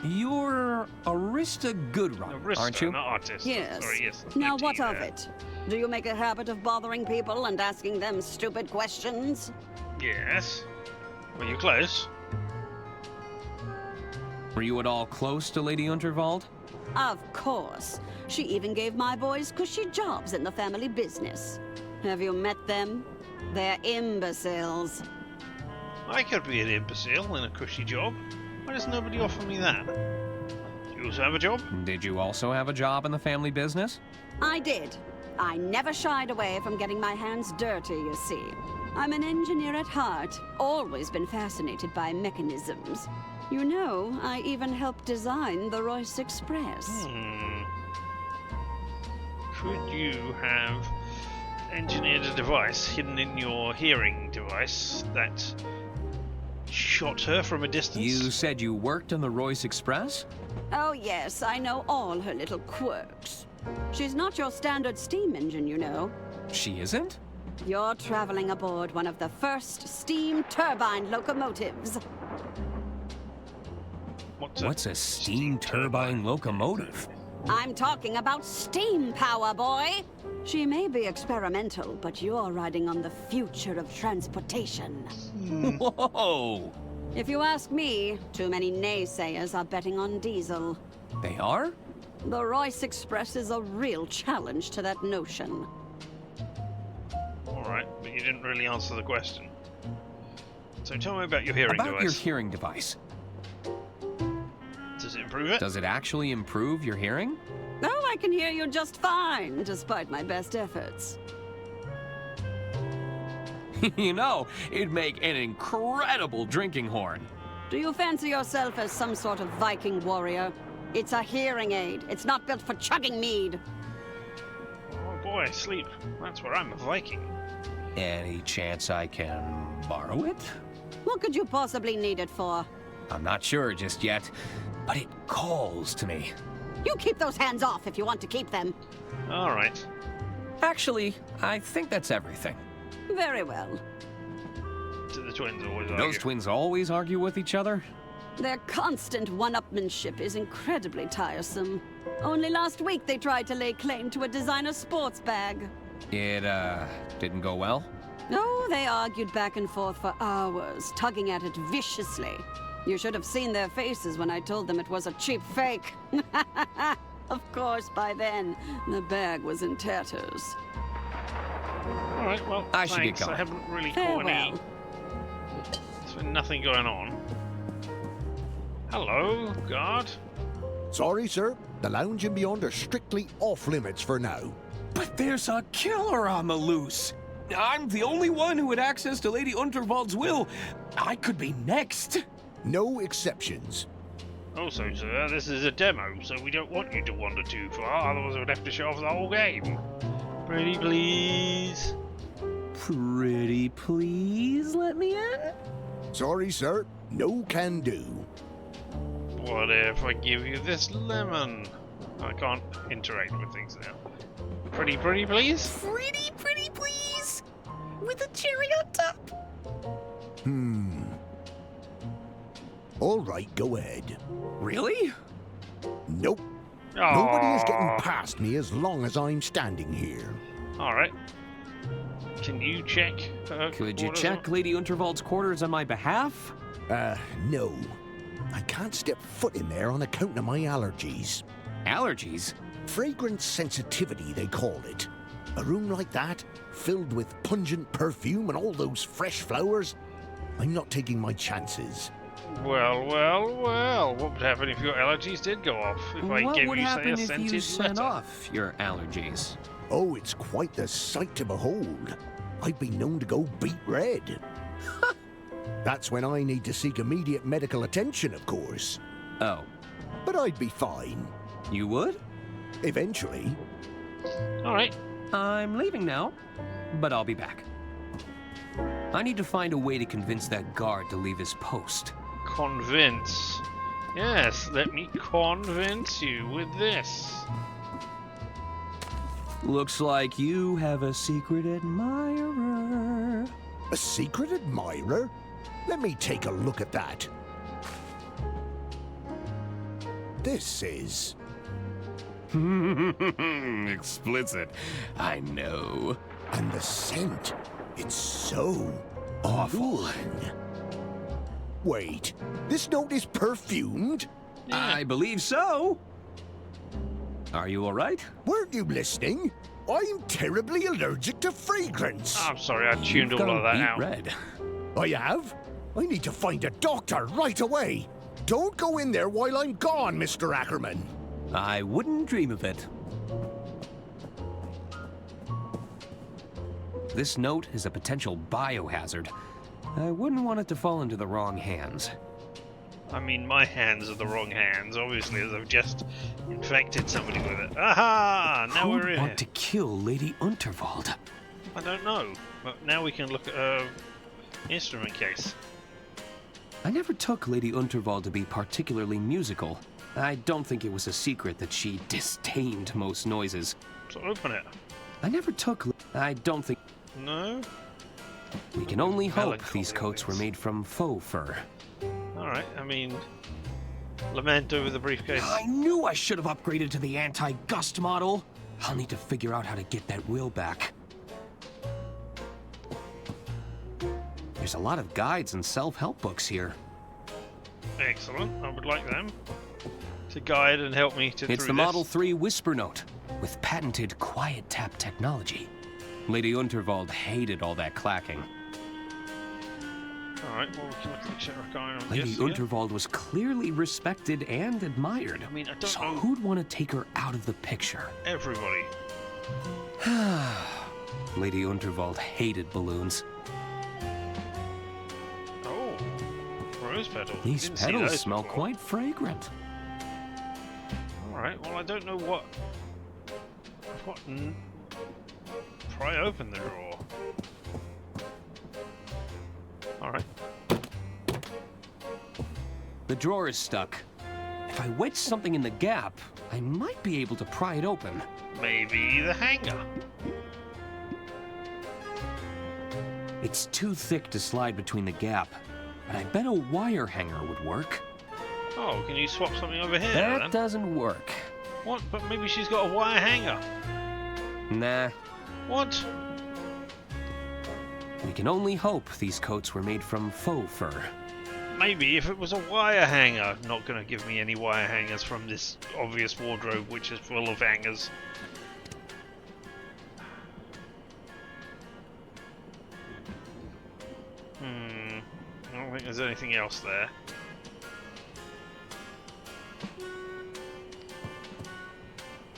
You're Arista Goodrun, Arista, aren't you? not Artist. Yes. Sorry, yes. Now, no what T of there. it? Do you make a habit of bothering people and asking them stupid questions? Yes. Were you close? Were you at all close to Lady Unterwald? Of course. She even gave my boys cushy jobs in the family business. Have you met them? They're imbeciles. I could be an imbecile in a cushy job. Why does nobody offer me that? Do you also have a job? Did you also have a job in the family business? I did. I never shied away from getting my hands dirty, you see. I'm an engineer at heart, always been fascinated by mechanisms. You know, I even helped design the Royce Express. Could you have engineered a device hidden in your hearing device that shot her from a distance? You said you worked on the Royce Express? Oh yes, I know all her little quirks. She's not your standard steam engine, you know. She isn't? You're traveling aboard one of the first steam turbine locomotives. What's a steam turbine locomotive? I'm talking about steam power, boy! She may be experimental, but you're riding on the future of transportation. Whoa! If you ask me, too many naysayers are betting on diesel. They are? The Royce Express is a real challenge to that notion. Alright, but you didn't really answer the question. So tell me about your hearing device. About your hearing device. Does it improve it? Does it actually improve your hearing? Oh, I can hear you just fine, despite my best efforts. You know, it'd make an incredible drinking horn. Do you fancy yourself as some sort of Viking warrior? It's a hearing aid. It's not built for chugging mead. Oh boy, sleep. That's where I'm a Viking. Any chance I can borrow it? What could you possibly need it for? I'm not sure just yet, but it calls to me. You keep those hands off if you want to keep them. Alright. Actually, I think that's everything. Very well. Do the twins always Do argue? those twins always argue with each other? Their constant one-upmanship is incredibly tiresome. Only last week they tried to lay claim to a designer sports bag. It, didn't go well? Oh, they argued back and forth for hours, tugging at it viciously. You should have seen their faces when I told them it was a cheap fake. Of course, by then, the bag was in tatters. Alright, well, I should get thanks. going. I haven't really caught any... There's been nothing going on. Hello, guard. Sorry, sir. The lounge and beyond are strictly off limits for now. But there's a killer on the loose. I'm the only one who had access to Lady Unterwald's will. I could be next. No exceptions. Also, sir, this is a demo, so we don't want you to wander too far, otherwise we'd have to show off the whole game. Pretty please. Pretty please let me in? Sorry, sir. No can do. What if I give you this lemon? I can't interact with things now. Pretty please? Pretty please? With a cherry on top? All right, go ahead. Really? Nope. Nobody is getting past me as long as I'm standing here. Alright. Can you check? Could you check Lady Unterwald's quarters on my behalf? No. I can't step foot in there on account of my allergies. Allergies? Fragrance sensitivity, they call it. A room like that, filled with pungent perfume and all those fresh flowers, I'm not taking my chances. Well. What would happen if your allergies did go off? If I gave you, say, a scented you sent letter? off your allergies? Oh, it's quite the sight to behold. I've been known to go beet red. That's when I need to seek immediate medical attention, of course. Oh. But I'd be fine. You would? Eventually. Alright. I'm leaving now, but I'll be back. I need to find a way to convince that guard to leave his post. Convince. Yes, let me convince you with this. Looks like you have a secret admirer. A secret admirer? Let me take a look at that. This is... Explicit. I know. And the scent, it's so awful. Wait, this note is perfumed? I believe so. Are you all right? Weren't you listening? I'm terribly allergic to fragrance. I'm sorry, I tuned all of that out. Red. I have? I need to find a doctor right away. Don't go in there while I'm gone, Mr. Ackerman. I wouldn't dream of it. This note is a potential biohazard. I wouldn't want it to fall into the wrong hands. I mean, my hands are the wrong hands, obviously, as I've just infected somebody with it. Aha! Now we're in. Who'd want to kill Lady Unterwald? I don't know, but now we can look at her instrument case. I never took Lady Unterwald to be particularly musical. I don't think it was a secret that she disdained most noises. So open it. I never took... I don't think... No? We can only hope these coats were made from faux fur. Alright, I mean... Lament over the briefcase. I knew I should have upgraded to the anti-gust model. I'll need to figure out how to get that wheel back. There's a lot of guides and self-help books here. Excellent. I would like them to guide and help me to It's the Model 3 Whisper Note with patented quiet tap technology. Lady Unterwald hated all that clacking. Alright, well, we can look at the check on Lady Unterwald was clearly respected and admired. I mean, I don't so know. Who'd want to take her out of the picture? Everybody. Lady Unterwald hated balloons. Oh, rose petals. These petals smell quite fragrant. Alright, well, I don't know what... Pry open the drawer. Alright. The drawer is stuck. If I wedge something in the gap, I might be able to pry it open. Maybe the hanger. It's too thick to slide between the gap, but I bet a wire hanger would work. Oh, can you swap something over here That then? doesn't work. What? But maybe she's got a wire hanger. Nah. What? We can only hope these coats were made from faux fur. Maybe if it was a wire hanger. Not going to give me any wire hangers from this obvious wardrobe, which is full of hangers. I don't think there's anything else there.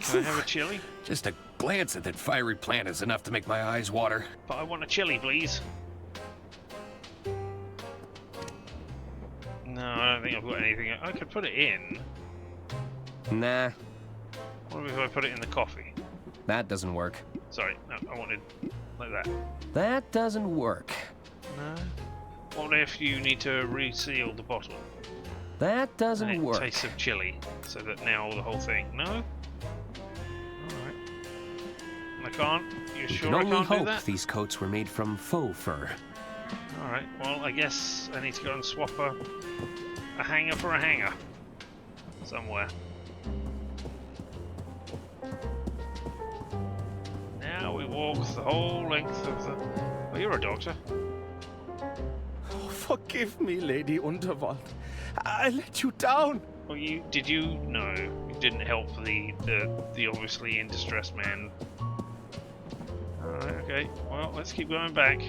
Can I have a chili? Just a glance at that fiery plant is enough to make my eyes water. But I want a chili, please. No, I don't think I've got anything. I could put it in. Nah. What if I put it in the coffee? That doesn't work. Sorry, no, I wanted like that. That doesn't work. No. What if you need to reseal the bottle? That doesn't work. Taste of chili, so that now the whole thing. No. All right. I can't. You sure I can only can't do hope that? these coats were made from faux fur. All right. Well, I guess I need to go and swap a hanger for a hanger somewhere. Now we walk the whole length of the. Oh, you're a doctor. Oh, forgive me, Lady Unterwald. I let you down. Well, did you? No, you didn't help the obviously in distress man. Alright, okay. Well, let's keep going back.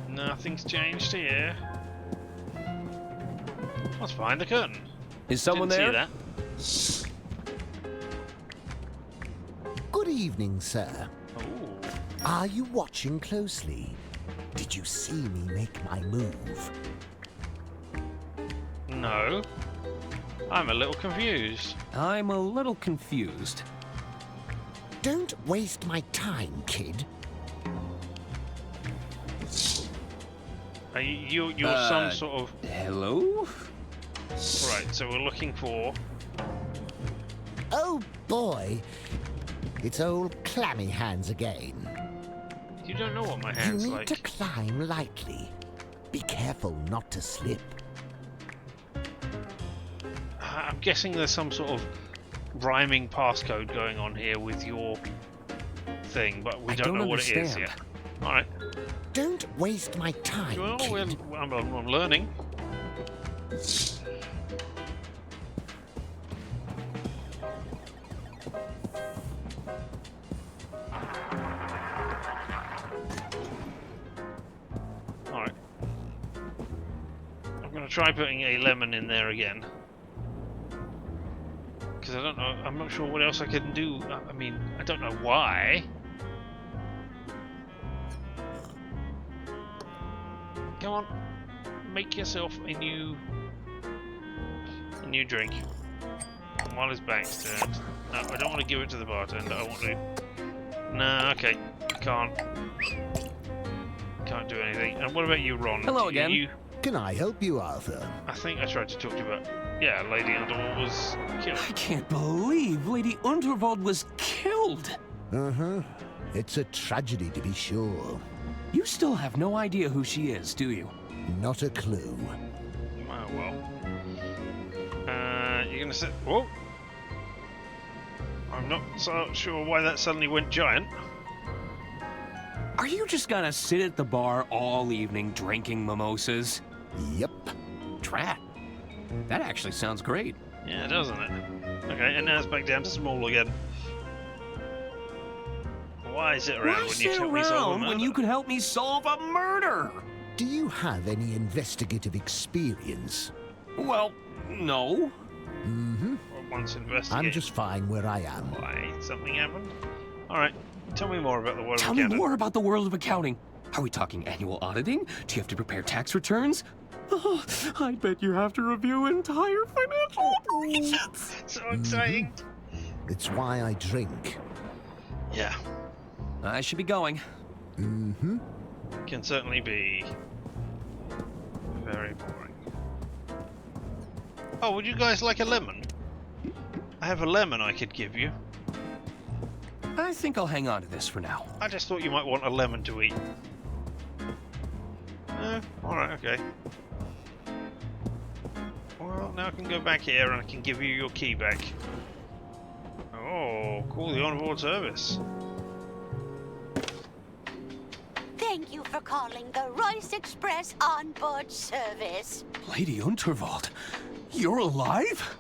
Nothing's changed here. Let's find the curtain. Is someone Didn't there? See that. Good evening, sir. Ooh. Are you watching closely? Did you see me make my move? No. I'm a little confused. I'm a little confused. Don't waste my time, kid. Are you're some sort of... Hello? Right, so we're looking for... Oh boy, it's old clammy hands again. You don't know what my hand's You need like. to climb lightly. Be careful not to slip. I'm guessing there's some sort of rhyming passcode going on here with your thing, but we don't know what it is yet. Alright. Don't waste my time, Well, kid. I'm learning. Alright. I'm going to try putting a lemon in there again. Because I don't know, I'm not sure what else I can do. I mean, I don't know why. Come on, make yourself a new drink. While his back's turned. No, I don't want to give it to the bartender. I want to. No, okay, can't do anything. And what about you, Ron? Hello again. You Can I help you, Arthur? I think I tried to talk to you about... Yeah, Lady Underwood was killed. I can't believe Lady Unterwald was killed. Uh-huh. It's a tragedy, to be sure. You still have no idea who she is, do you? Not a clue. Oh, well. You're gonna sit... Whoa! I'm not so sure why that suddenly went giant. Are you just gonna sit at the bar all evening drinking mimosas? Yep. Drat. That actually sounds great. Yeah, doesn't it? Okay, and now it's back down to small again. Why sit around when you help me solve a murder? When you could help me solve a murder? Do you have any investigative experience? Well, no. Mm-hmm. Once investigated. I'm just fine where I am. Why? Something happened? Alright, tell me more about the world of Tell accounting. me more about the world of accounting. Are we talking annual auditing? Do you have to prepare tax returns? Oh, I bet you have to review entire financial operations. So exciting. It's why I drink. Yeah. I should be going. Mm-hmm. Can certainly be very boring. Oh, would you guys like a lemon? I have a lemon I could give you. I think I'll hang on to this for now. I just thought you might want a lemon to eat. Alright, okay. Well, now I can go back here and I can give you your key back. Oh, call the onboard service. Thank you for calling the Royce Express onboard service. Lady Unterwald, you're alive?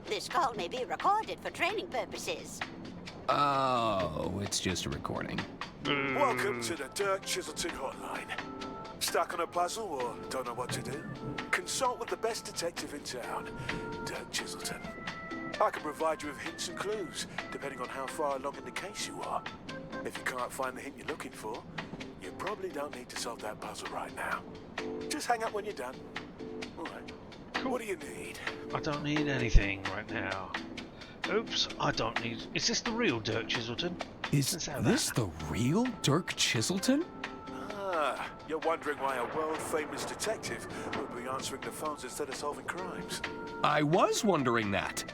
This call may be recorded for training purposes. Oh, it's just a recording. Welcome to the Dirk Chiselton hotline. Stuck on a puzzle or don't know what to do? Consult with the best detective in town, Dirk Chiselton. I can provide you with hints and clues, depending on how far along in the case you are. If you can't find the hint you're looking for, you probably don't need to solve that puzzle right now. Just hang up when you're done. All right. Cool. What do you need? I don't need anything right now. Oops, I don't need... Is this the real Dirk Chiselton? Is this the real Dirk Chiselton? Ah, you're wondering why a world-famous detective would be answering the phones instead of solving crimes. I was wondering that.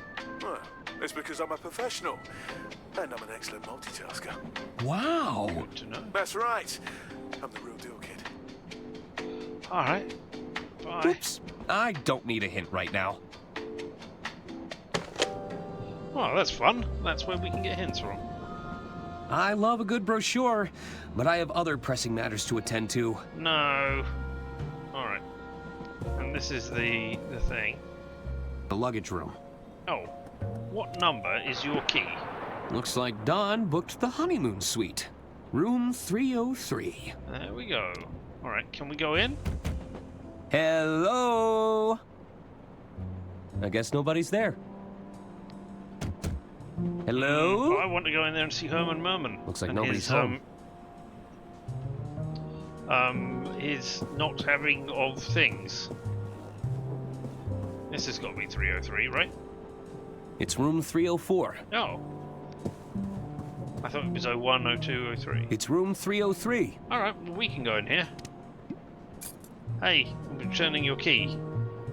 Well, it's because I'm a professional, and I'm an excellent multitasker. Wow. Good to know. That's right. I'm the real deal, kid. Alright. Bye. Oops. I don't need a hint right now. Well, that's fun. That's where we can get hints from. I love a good brochure, but I have other pressing matters to attend to. No. Alright. And this is the thing. The luggage room. Oh. What number is your key? Looks like Don booked the honeymoon suite. Room 303. There we go. Alright, can we go in? Hello? I guess nobody's there. Hello? I want to go in there and see Herman Merman. Looks like and nobody's his, home. His not having of things. This has got to be 303, right? It's room 304. Oh. I thought it was 01, 02, 03. It's room 303. Alright, well, we can go in here. Hey, I'm returning your key.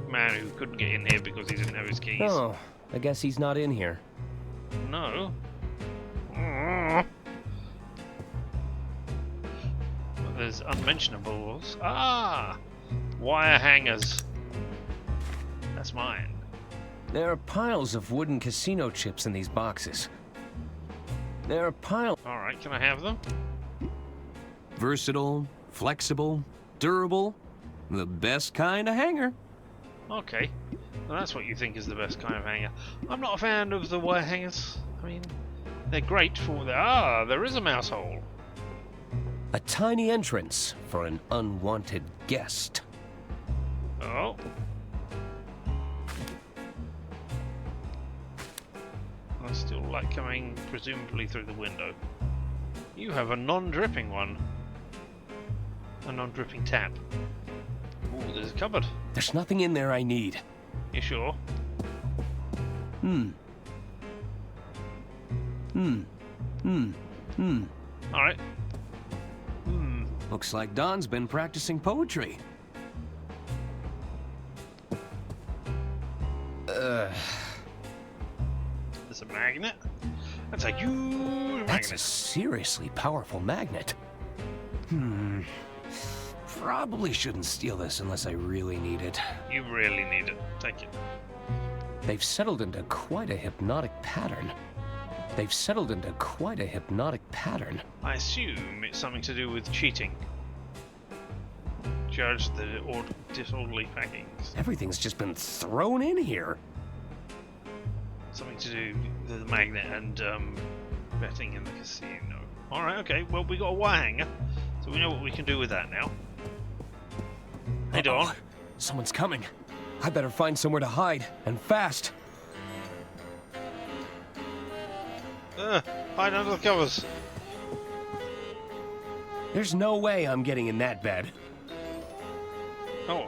Man who couldn't get in here because he didn't have his keys. Oh, I guess he's not in here. No. But there's unmentionables. Ah! Wire hangers. That's mine. There are piles of wooden casino chips in these boxes. There are piles. Alright, can I have them? Versatile, flexible, durable. The best kind of hanger. Okay. Well, that's what you think is the best kind of hanger. I'm not a fan of the wire hangers. I mean, they're great for what they are. There is a mouse hole. A tiny entrance for an unwanted guest. Oh. I still like coming, presumably, through the window. You have a non-dripping one. A non-dripping tap. Ooh, there's a cupboard. There's nothing in there I need. You sure? Alright. Looks like Don's been practicing poetry. There's a magnet. That's a huge magnet. That's a seriously powerful magnet. Probably shouldn't steal this unless I really need it. You really need it. Take it. They've settled into quite a hypnotic pattern. I assume it's something to do with cheating. Judge the disorderly packings. Everything's just been thrown in here. Something to do with the magnet and betting in the casino. Alright, okay, well we got a wire hanger, so we know what we can do with that now. Hey Don. Someone's coming. I better find somewhere to hide, and fast. Hide under the covers. There's no way I'm getting in that bed. Oh.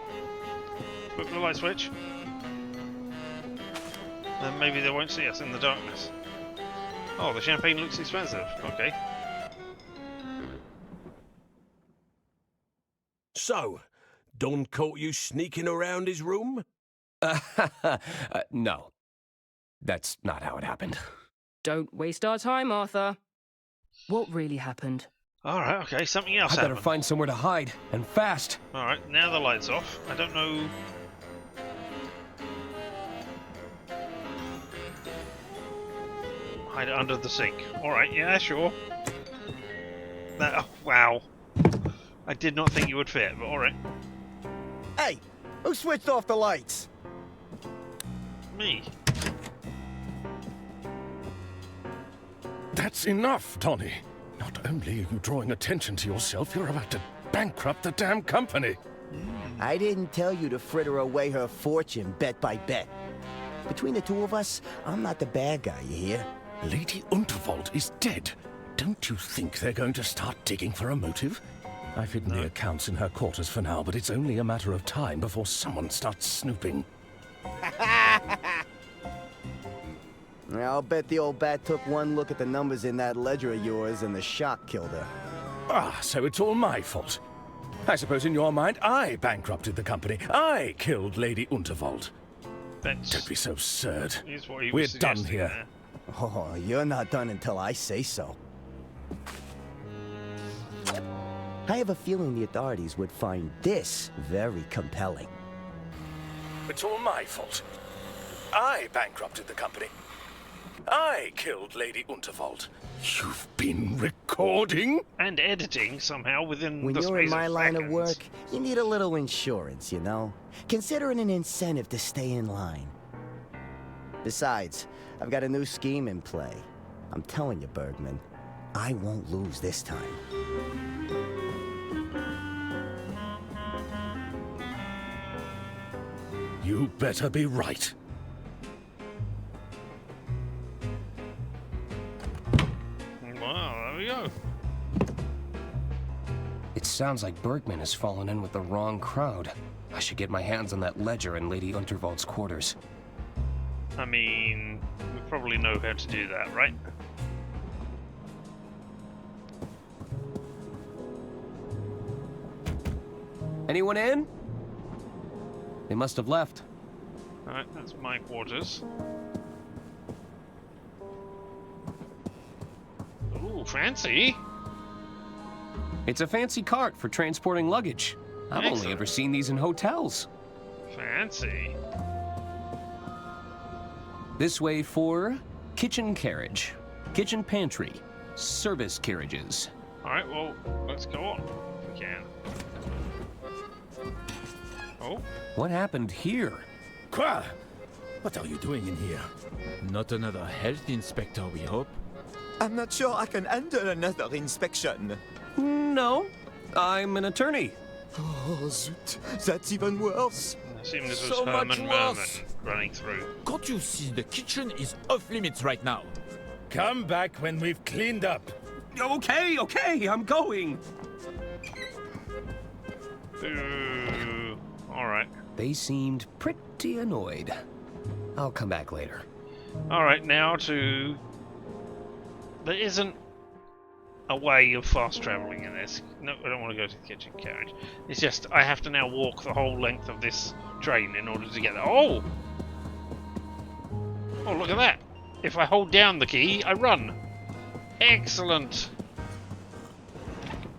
Flip the light switch. Then maybe they won't see us in the darkness. Oh, the champagne looks expensive. Okay. So, Don caught you sneaking around his room? No. That's not how it happened. Don't waste our time, Arthur. What really happened? Alright, okay, something else I better happened. find somewhere to hide, and fast. Alright, now the light's off. I don't know... Hide it under the sink. Alright, yeah, sure. That, oh, wow. I did not think you would fit, but alright. Hey, who switched off the lights? Me. That's enough, Tony. Not only are you drawing attention to yourself, you're about to bankrupt the damn company. I didn't tell you to fritter away her fortune bet by bet. Between the two of us, I'm not the bad guy, you hear? Lady Unterwald is dead. Don't you think they're going to start digging for a motive? I've hidden the accounts in her quarters for now, but it's only a matter of time before someone starts snooping. I'll bet the old bat took one look at the numbers in that ledger of yours and the shock killed her. Ah, so it's all my fault. I suppose in your mind, I bankrupted the company. I killed Lady Unterwald. Don't be so absurd. We're done here. There. Oh, you're not done until I say so. I have a feeling the authorities would find this very compelling. It's all my fault. I bankrupted the company. I killed Lady Unterwald. You've been recording? And editing somehow within when the you're in space my of line seconds. of work, you need a little insurance, you know? Consider it an incentive to stay in line. Besides, I've got a new scheme in play. I'm telling you, Bergman, I won't lose this time. You better be right. Wow, there we go. It sounds like Bergman has fallen in with the wrong crowd. I should get my hands on that ledger in Lady Unterwald's quarters. I mean, we probably know how to do that, right? Anyone in? They must have left. Alright, that's my quarters. Ooh, fancy! It's a fancy cart for transporting luggage. I've only Excellent. ever seen these in hotels. Fancy. This way for kitchen carriage, kitchen pantry, service carriages. Alright, well, let's go on, if we can. Oh? What happened here? Quoi? What are you doing in here? Not another health inspector, we hope? I'm not sure I can handle another inspection. No, I'm an attorney. Oh, zut. That's even worse. I assume this was So much Herman Merman worse. running through. Can't you see the kitchen is off limits right now? Come back when we've cleaned up. Okay, I'm going. Ooh, alright. They seemed pretty annoyed. I'll come back later. Alright, now to... There isn't a way of fast travelling in this. No, I don't want to go to the kitchen carriage. It's just, I have to now walk the whole length of this train in order to get there. Oh! Oh, look at that! If I hold down the key, I run. Excellent.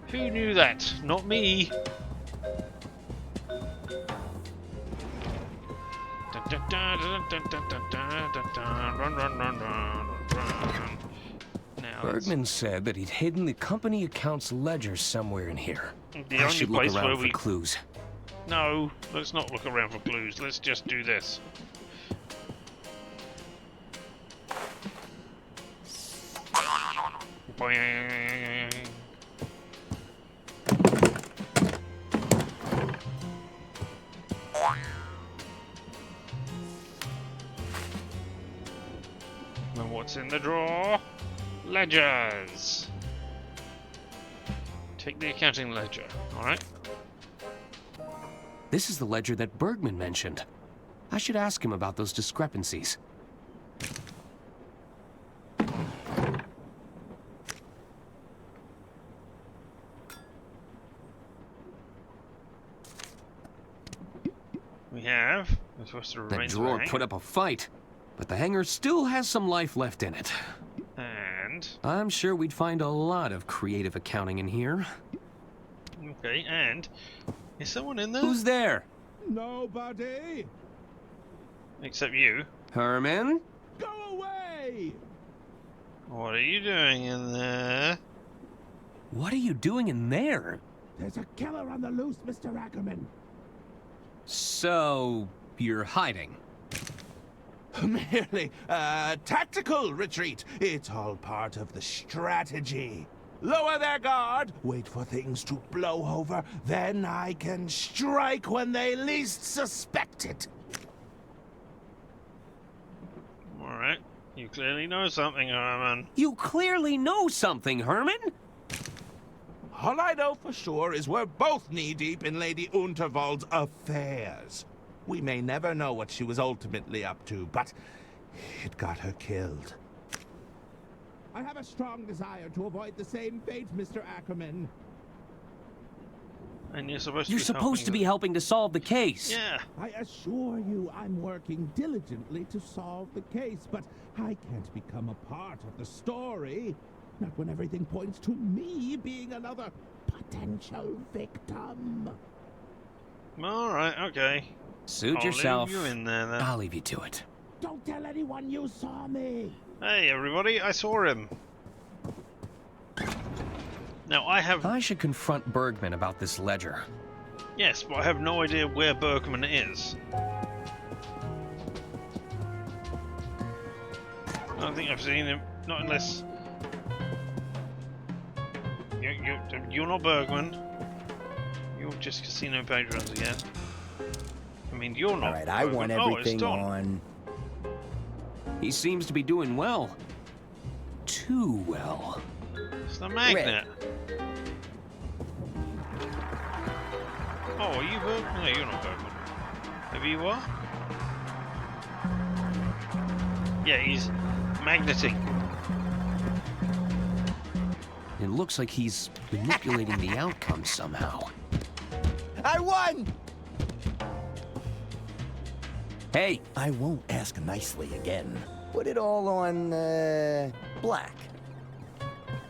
Who knew that? Not me. Run, run, run, run, run. Now Bergman said that he'd hidden the company account's ledger somewhere in here. The I should only look place around where for clues. No, let's not look around for clues. Let's just do this. Boing. Now what's in the drawer? Ledgers. Take the accounting ledger, alright? This is the ledger that Bergman mentioned. I should ask him about those discrepancies. We have. We're supposed to That drawer put up a fight, but the hanger still has some life left in it. And? I'm sure we'd find a lot of creative accounting in here. Okay, and? Is someone in there? Who's there? Nobody. Except you. Herman? Go away! What are you doing in there? What are you doing in there? There's a killer on the loose, Mr. Ackerman. So, you're hiding? Merely a tactical retreat. It's all part of the strategy. Lower their guard, wait for things to blow over, then I can strike when they least suspect it. Alright, you clearly know something, Herman. You clearly know something, Herman! All I know for sure is we're both knee-deep in Lady Unterwald's affairs. We may never know what she was ultimately up to, but it got her killed. I have a strong desire to avoid the same fate, Mr. Ackerman. And you're supposed to be helping to solve the case. Yeah. I assure you I'm working diligently to solve the case, but I can't become a part of the story. Not when everything points to me being another potential victim. Alright, okay. Suit yourself. Leave you in there, then. I'll leave you to it. Don't tell anyone you saw me. Hey, everybody, I saw him. Now, I should confront Bergman about this ledger. Yes, but I have no idea where Bergman is. I don't think I've seen him. Not unless... You're not Bergman. You're just casino patrons again. I mean, you're not. Alright, I want everything on. He seems to be doing well. Too well. It's the magnet. Oh, are you Bergman? No, you're not Bergman. Maybe you are? Yeah, he's magneting. It looks like he's manipulating the outcome somehow. I won! Hey! I won't ask nicely again. Put it all on, black.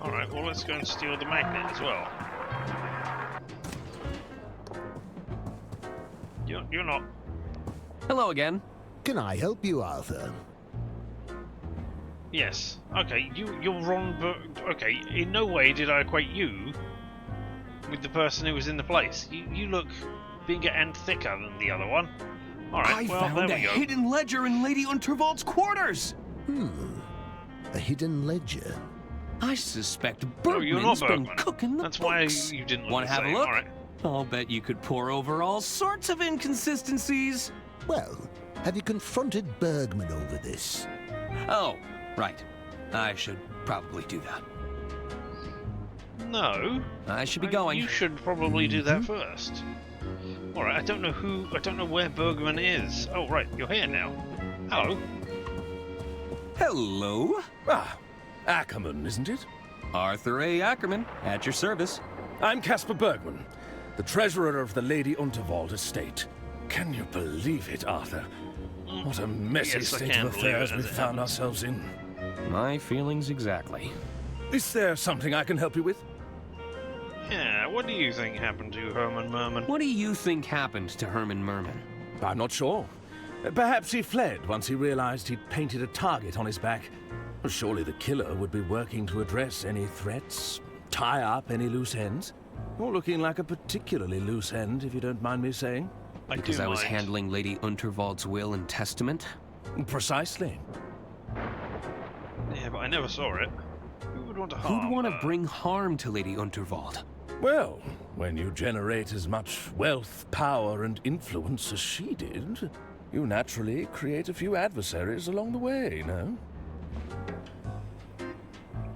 Alright, well, let's go and steal the magnet as well. You're not. Hello again. Can I help you, Arthur? Yes. Okay, you're Ron okay, in no way did I equate you with the person who was in the place. You look bigger and thicker than the other one. Alright, well, found there we a go. hidden ledger in Lady Unterwald's quarters! A hidden ledger? I suspect No, you're not Bergman's been Bergman. cooking the That's books. why you didn't look Want the to have same. a look? Alright. I'll bet you could pour over all sorts of inconsistencies. Well, have you confronted Bergman over this? Oh, right. I should probably do that. No. I should be going. You should probably do that first. Alright, I don't know where Bergman is. Oh, right, you're here now. Hello. Hello. Ah, Ackerman, isn't it? Arthur A. Ackerman, at your service. I'm Caspar Bergman, the treasurer of the Lady Unterwald estate. Can you believe it, Arthur? What a messy Yes, I state can of believe it affairs as we've it found happens. ourselves in. My feelings exactly. Is there something I can help you with? Yeah, what do you think happened to Herman Merman? What do you think happened to Herman Merman? I'm not sure. Perhaps he fled once he realized he'd painted a target on his back. Surely the killer would be working to address any threats, tie up any loose ends. You're looking like a particularly loose end, if you don't mind me saying. Because I was handling Lady Unterwald's will and testament? Precisely. Yeah, but I never saw it. Who would want to harm Who'd want to her? bring harm to Lady Unterwald? Well, when you generate as much wealth, power, and influence as she did, you naturally create a few adversaries along the way, no?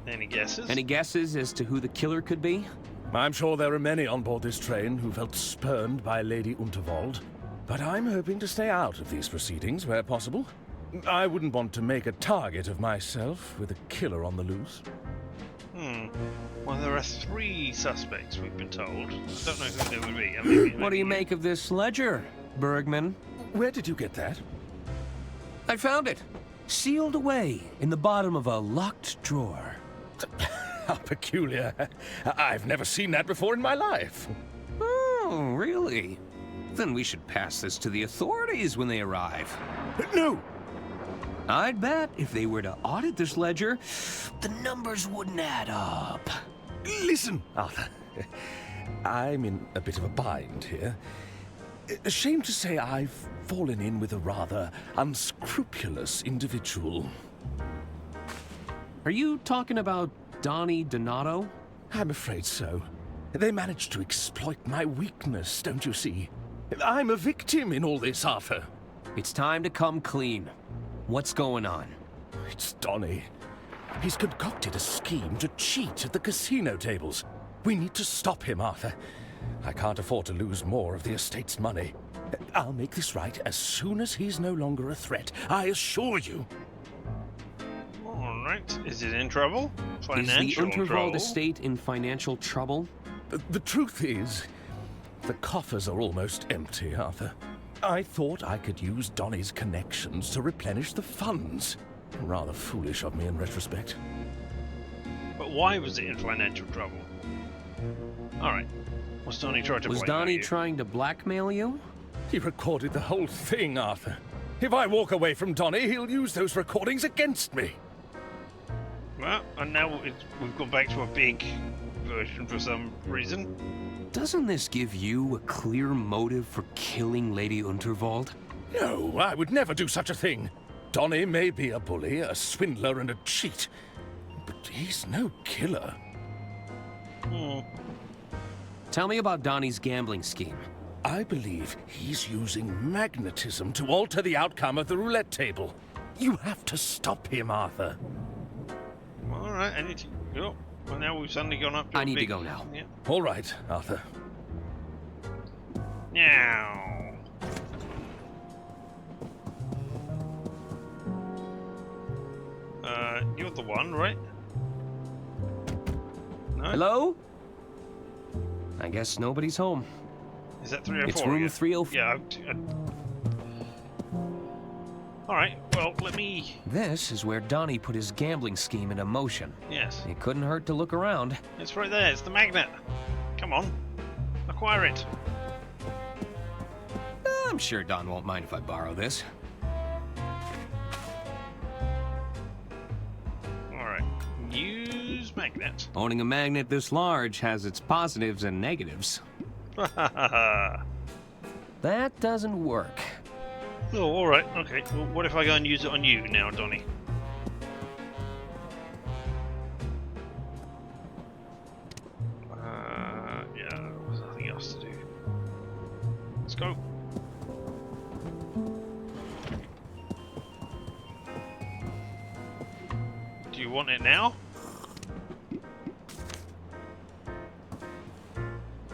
Any guesses? Any guesses as to who the killer could be? I'm sure there are many on board this train who felt spurned by Lady Unterwald, but I'm hoping to stay out of these proceedings where possible. I wouldn't want to make a target of myself with a killer on the loose. Well, there are 3 suspects, we've been told. I don't know who they would be. Maybe What do you make of this ledger, Bergman? Where did you get that? I found it, sealed away in the bottom of a locked drawer. How peculiar. I've never seen that before in my life. Oh, really? Then we should pass this to the authorities when they arrive. No! I'd bet if they were to audit this ledger, the numbers wouldn't add up. Listen, Arthur. I'm in a bit of a bind here. Ashamed to say I've fallen in with a rather unscrupulous individual. Are you talking about Donnie Donato? I'm afraid so. They managed to exploit my weakness, don't you see? I'm a victim in all this, Arthur. It's time to come clean. What's going on? It's Donnie. He's concocted a scheme to cheat at the casino tables. We need to stop him, Arthur. I can't afford to lose more of the estate's money. I'll make this right as soon as he's no longer a threat, I assure you. Alright, is it in trouble? Is Financial the Unterwald trouble? estate in financial trouble? The truth is, the coffers are almost empty, Arthur. I thought I could use Donnie's connections to replenish the funds. Rather foolish of me in retrospect. But why was it in financial trouble? Alright. Was Donnie trying to Was blackmail Donnie you? trying to blackmail you? He recorded the whole thing, Arthur. If I walk away from Donnie, he'll use those recordings against me. Well, and now we've gone back to a big version for some reason. Doesn't this give you a clear motive for killing Lady Unterwald? No, I would never do such a thing. Donnie may be a bully, a swindler, and a cheat, but he's no killer. Tell me about Donnie's gambling scheme. I believe he's using magnetism to alter the outcome of the roulette table. You have to stop him, Arthur. Alright, I need to go. Well, now we've suddenly gone up to I a need to big... go now. Yeah. All right, Arthur. Now. You're the one, right? No? Hello? I guess nobody's home. Is that 304? It's room yeah. 304. Yeah. Alright, well, let me... This is where Donnie put his gambling scheme into motion. Yes. It couldn't hurt to look around. It's right there. It's the magnet. Come on. Acquire it. I'm sure Don won't mind if I borrow this. Alright. Use magnet. Owning a magnet this large has its positives and negatives. That doesn't work. Oh, alright. Okay. Well, what if I go and use it on you now, Donnie? Yeah, there's nothing else to do. Let's go. Do you want it now?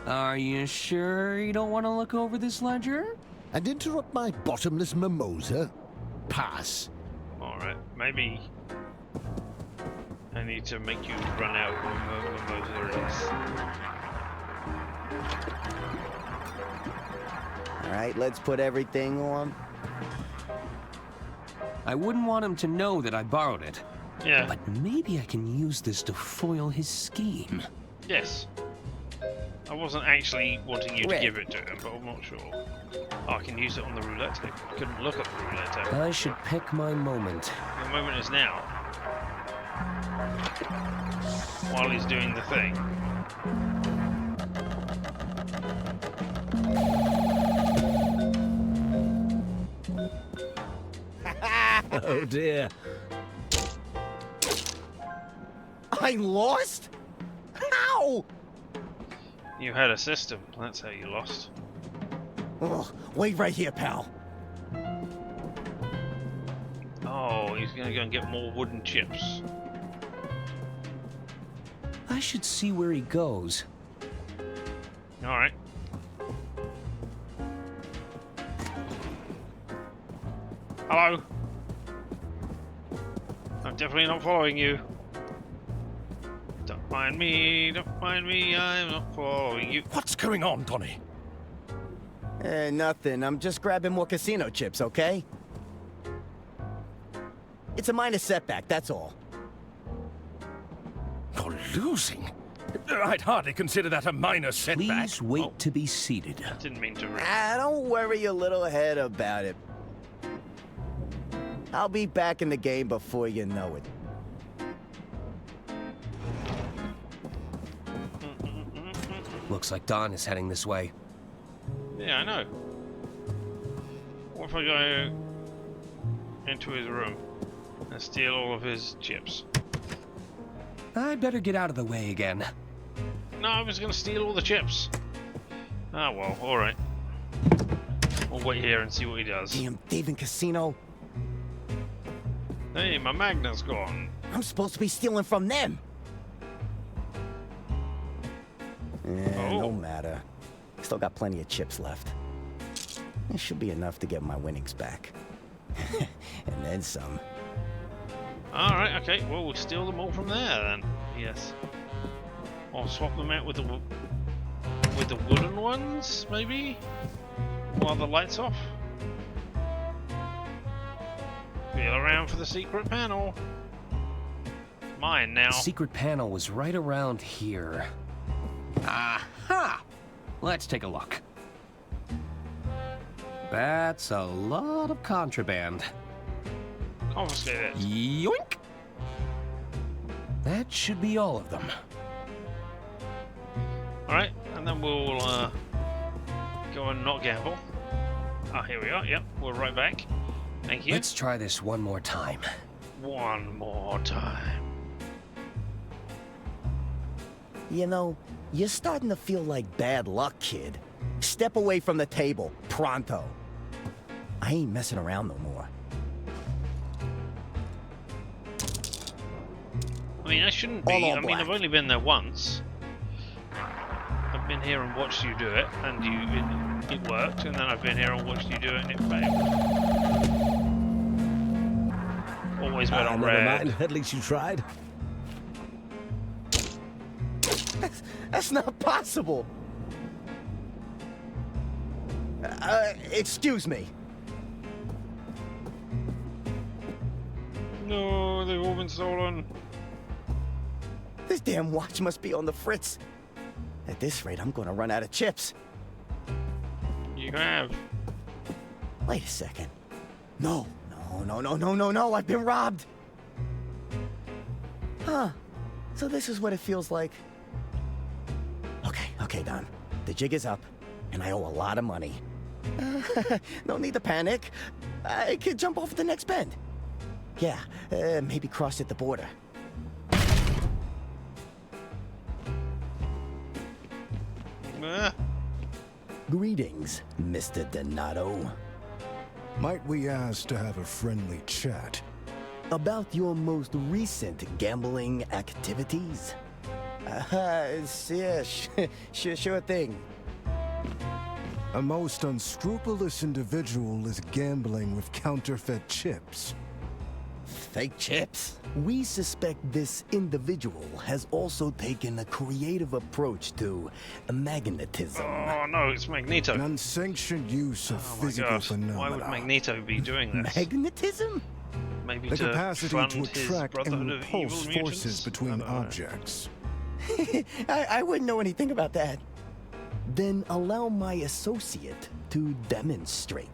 Are you sure you don't want to look over this ledger? And interrupt my bottomless mimosa? Pass. Alright, maybe I need to make you run out of mimosa. All right, let's put everything on. I wouldn't want him to know that I borrowed it. Yeah. But maybe I can use this to foil his scheme. Yes. I wasn't actually wanting you to Red. give it to him, but I'm not sure. Oh, I can use it on the roulette table. I couldn't look at the roulette table. I should pick my moment. The moment is now. While he's doing the thing. Oh dear. I lost? How? You had a system. That's how you lost. Oh, wait right here, pal. Oh, he's gonna go and get more wooden chips. I should see where he goes. Alright. Hello? I'm definitely not following you. Don't mind me, I'm not following you. What's going on, Donny? Nothing. I'm just grabbing more casino chips, okay? It's a minor setback, that's all. You're losing? I'd hardly consider that a minor setback. Please wait to be seated. I didn't mean to read. Don't worry your little head about it. I'll be back in the game before you know it. Looks like Don is heading this way. Yeah, I know. What if I go into his room and steal all of his chips? I'd better get out of the way again. No, I was going to steal all the chips. Ah, well, alright. We'll wait here and see what he does. Damn thieving casino. Hey, my magnet's gone. I'm supposed to be stealing from them. No matter. Still got plenty of chips left. It should be enough to get my winnings back. And then some. Alright, okay. Well, we'll steal them all from there then. Yes. I'll swap them out with the wooden ones, maybe? While the light's off. Feel around for the secret panel. Mine now. The secret panel was right around here. Aha! Let's take a look. That's a lot of contraband. Confiscate it. Yoink! That should be all of them. Alright, and then we'll go and not gamble. Ah, here we are. Yep, we're right back. Thank you. Let's try this one more time. One more time. You know, you're starting to feel like bad luck, kid. Step away from the table, pronto. I ain't messing around no more. I mean, I shouldn't be. I mean, I've only been there once. I've been here and watched you do it, and it worked, and then I've been here and watched you do it, and it failed. Always bet on never red. mind. At least you tried. That's not possible. Excuse me. No, they've all been stolen. This damn watch must be on the fritz. At this rate, I'm gonna run out of chips. You have. Wait a second. No, I've been robbed. Huh. So this is what it feels like. Okay, Don. The jig is up, and I owe a lot of money. No need to panic. I could jump off the next bend. Yeah, maybe cross at the border. Greetings, Mr. Donato. Might we ask to have a friendly chat? About your most recent gambling activities? Yeah, sure thing. A most unscrupulous individual is gambling with counterfeit chips. Fake chips? We suspect this individual has also taken a creative approach to magnetism. Oh no, it's Magneto. An unsanctioned use of physical phenomena. Why would Magneto be doing this? Magnetism? Maybe The to capacity fund to his attract Brotherhood and of repulse Evil forces Mutants? between objects. I wouldn't know anything about that. Then allow my associate to demonstrate.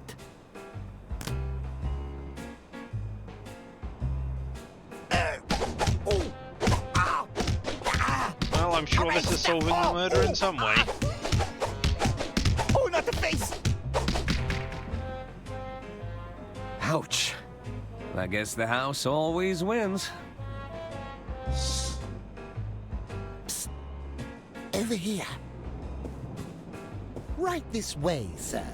Well, I'm sure this is solving the murder in some way. Oh, not the face! Ouch. I guess the house always wins. Psst. Over here. Right this way, sir.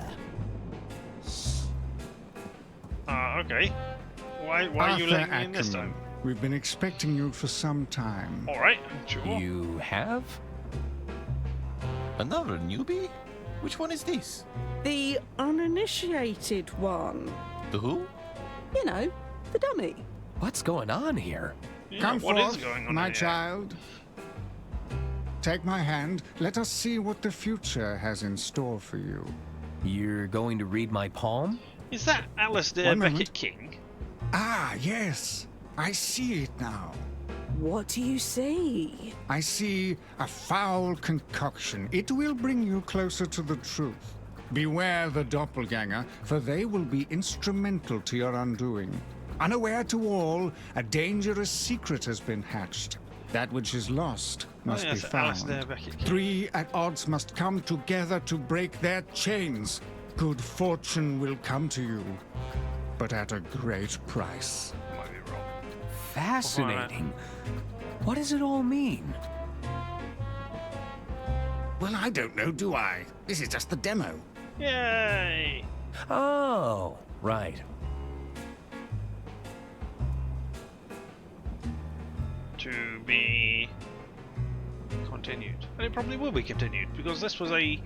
Okay. Why are you letting me in this time? We've been expecting you for some time. Alright, sure. You have? Another newbie? Which one is this? The uninitiated one. The who? You know, the dummy. What's going on here? Yeah, Come what forth, is going on my here? child. Take my hand. Let us see what the future has in store for you. You're going to read my palm? Is that Alistair One Beckett moment. King? Ah, yes. I see it now. What do you see? I see a foul concoction. It will bring you closer to the truth. Beware the doppelganger, for they will be instrumental to your undoing. Unaware to all, a dangerous secret has been hatched. That which is lost must be yes, found. Alistair Beckett King. 3 at odds must come together to break their chains. Good fortune will come to you, but at a great price. Might be wrong. Fascinating. What does it all mean? Well, I don't know, do I? This is just the demo. Yay! Oh, right. To be continued. And it probably will be continued, because this was a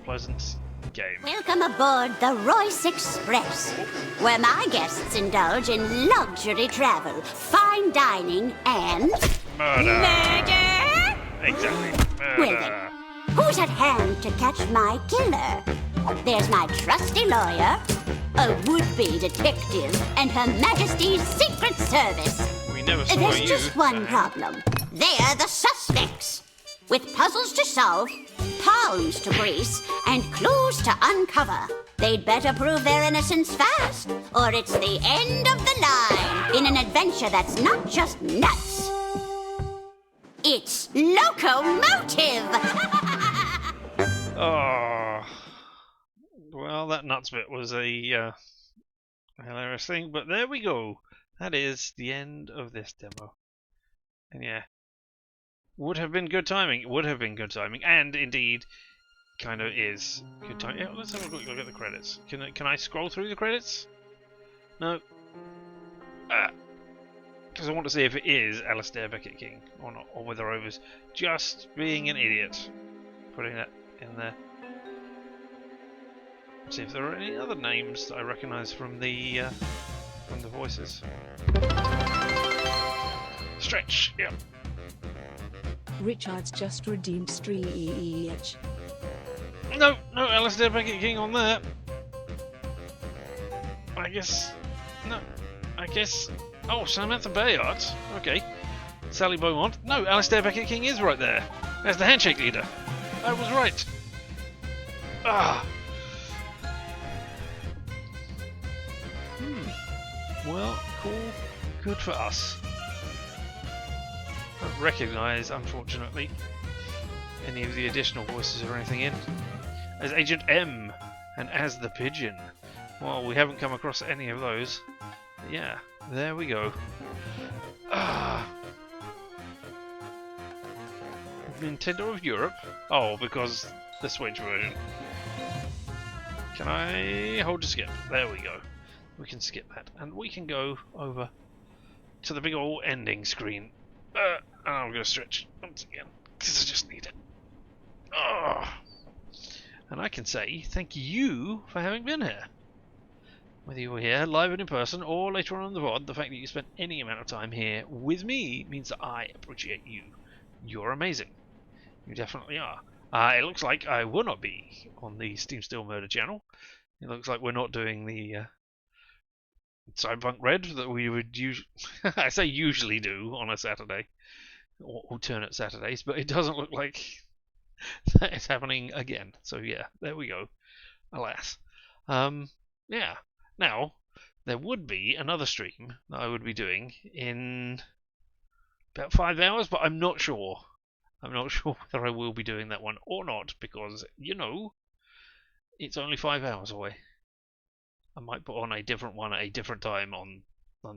pleasant game. Welcome aboard the Royce Express, where my guests indulge in luxury travel, fine dining, and Murder! murder! Exactly. Well Murder. then, who's at hand to catch my killer? There's my trusty lawyer, a would-be detective, and Her Majesty's Secret Service. We never saw There's you. just one problem. They're the suspects. With puzzles to solve, palms to grease, and clues to uncover. They'd better prove their innocence fast, or it's the end of the line in an adventure that's not just nuts. It's Loco Motive! Oh. Well, that nuts bit was a hilarious thing, but there we go. That is the end of this demo. And yeah. Would have been good timing. Would have been good timing, and indeed, kind of is good timing. Yeah, let's have a quick look at the credits. Can I scroll through the credits? No. Because I want to see if it is Alistair Beckett King or not, or whether I was just being an idiot putting that in there. See if there are any other names that I recognise from the voices. Stretch. Yep. Richard's just redeemed Street. No Alistair Beckett King on there. I guess. Oh, Samantha Bayard. Okay. Sally Beaumont. No, Alistair Beckett King is right there. There's the handshake leader. I was right. Ah. Well, cool. Good for us. I don't recognise, unfortunately, any of the additional voices or anything in. As Agent M and as the Pigeon. Well, we haven't come across any of those. But yeah, there we go. Nintendo of Europe? Oh, because the Switch version. Can I hold to skip? There we go. We can skip that. And we can go over to the big old ending screen. I'm going to stretch once again, because I just need it. And I can say thank you for having been here. Whether you were here live and in person or later on the VOD, the fact that you spent any amount of time here with me means that I appreciate you. You're amazing. You definitely are. It looks like I will not be on the Steam Still Murder channel. It looks like we're not doing the Cyberpunk Red that we would I say usually do on a Saturday, or alternate Saturdays, but it doesn't look like that is happening again. So yeah, there we go. Alas. Yeah. Now, there would be another stream that I would be doing in about 5 hours, but I'm not sure. I'm not sure whether I will be doing that one or not, because, it's only 5 hours away. I might put on a different one at a different time on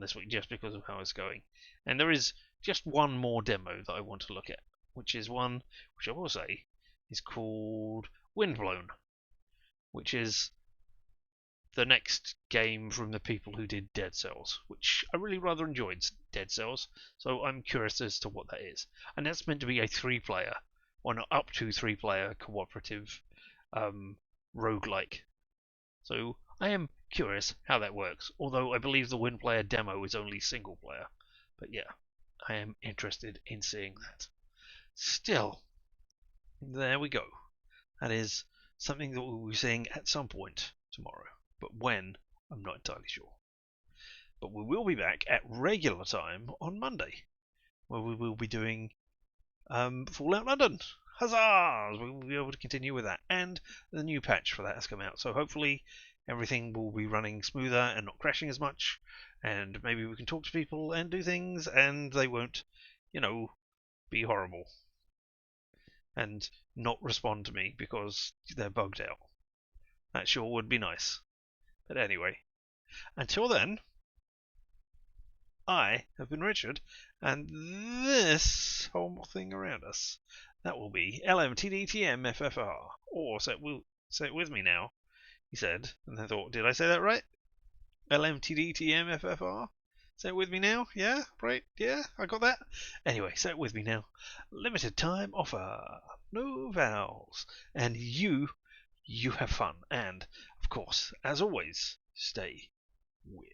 this week, just because of how it's going. And there is just one more demo that I want to look at, which is one which I will say is called Windblown, which is the next game from the people who did Dead Cells, which I really rather enjoyed Dead Cells, so I'm curious as to what that is. And that's meant to be a 3-player, or not up to 3-player cooperative roguelike. So I am curious how that works, although I believe the Windplayer demo is only single player. But yeah, I am interested in seeing that. Still, there we go. That is something that we'll be seeing at some point tomorrow. But when, I'm not entirely sure. But we will be back at regular time on Monday, where we will be doing Fallout London. Huzzahs! We will be able to continue with that. And the new patch for that has come out. So hopefully everything will be running smoother and not crashing as much. And maybe we can talk to people and do things, and they won't, be horrible. And not respond to me because they're bugged out. That sure would be nice. But anyway, until then, I have been Richard, and this whole thing around us, that will be LMTDTMFFR, or say it with me now, he said, and I thought, did I say that right? LMTDTMFFR? Say it with me now? Yeah? Right? Yeah? I got that? Anyway, say it with me now. Limited time offer. No vowels. And you have fun. And, of course, as always, stay weird.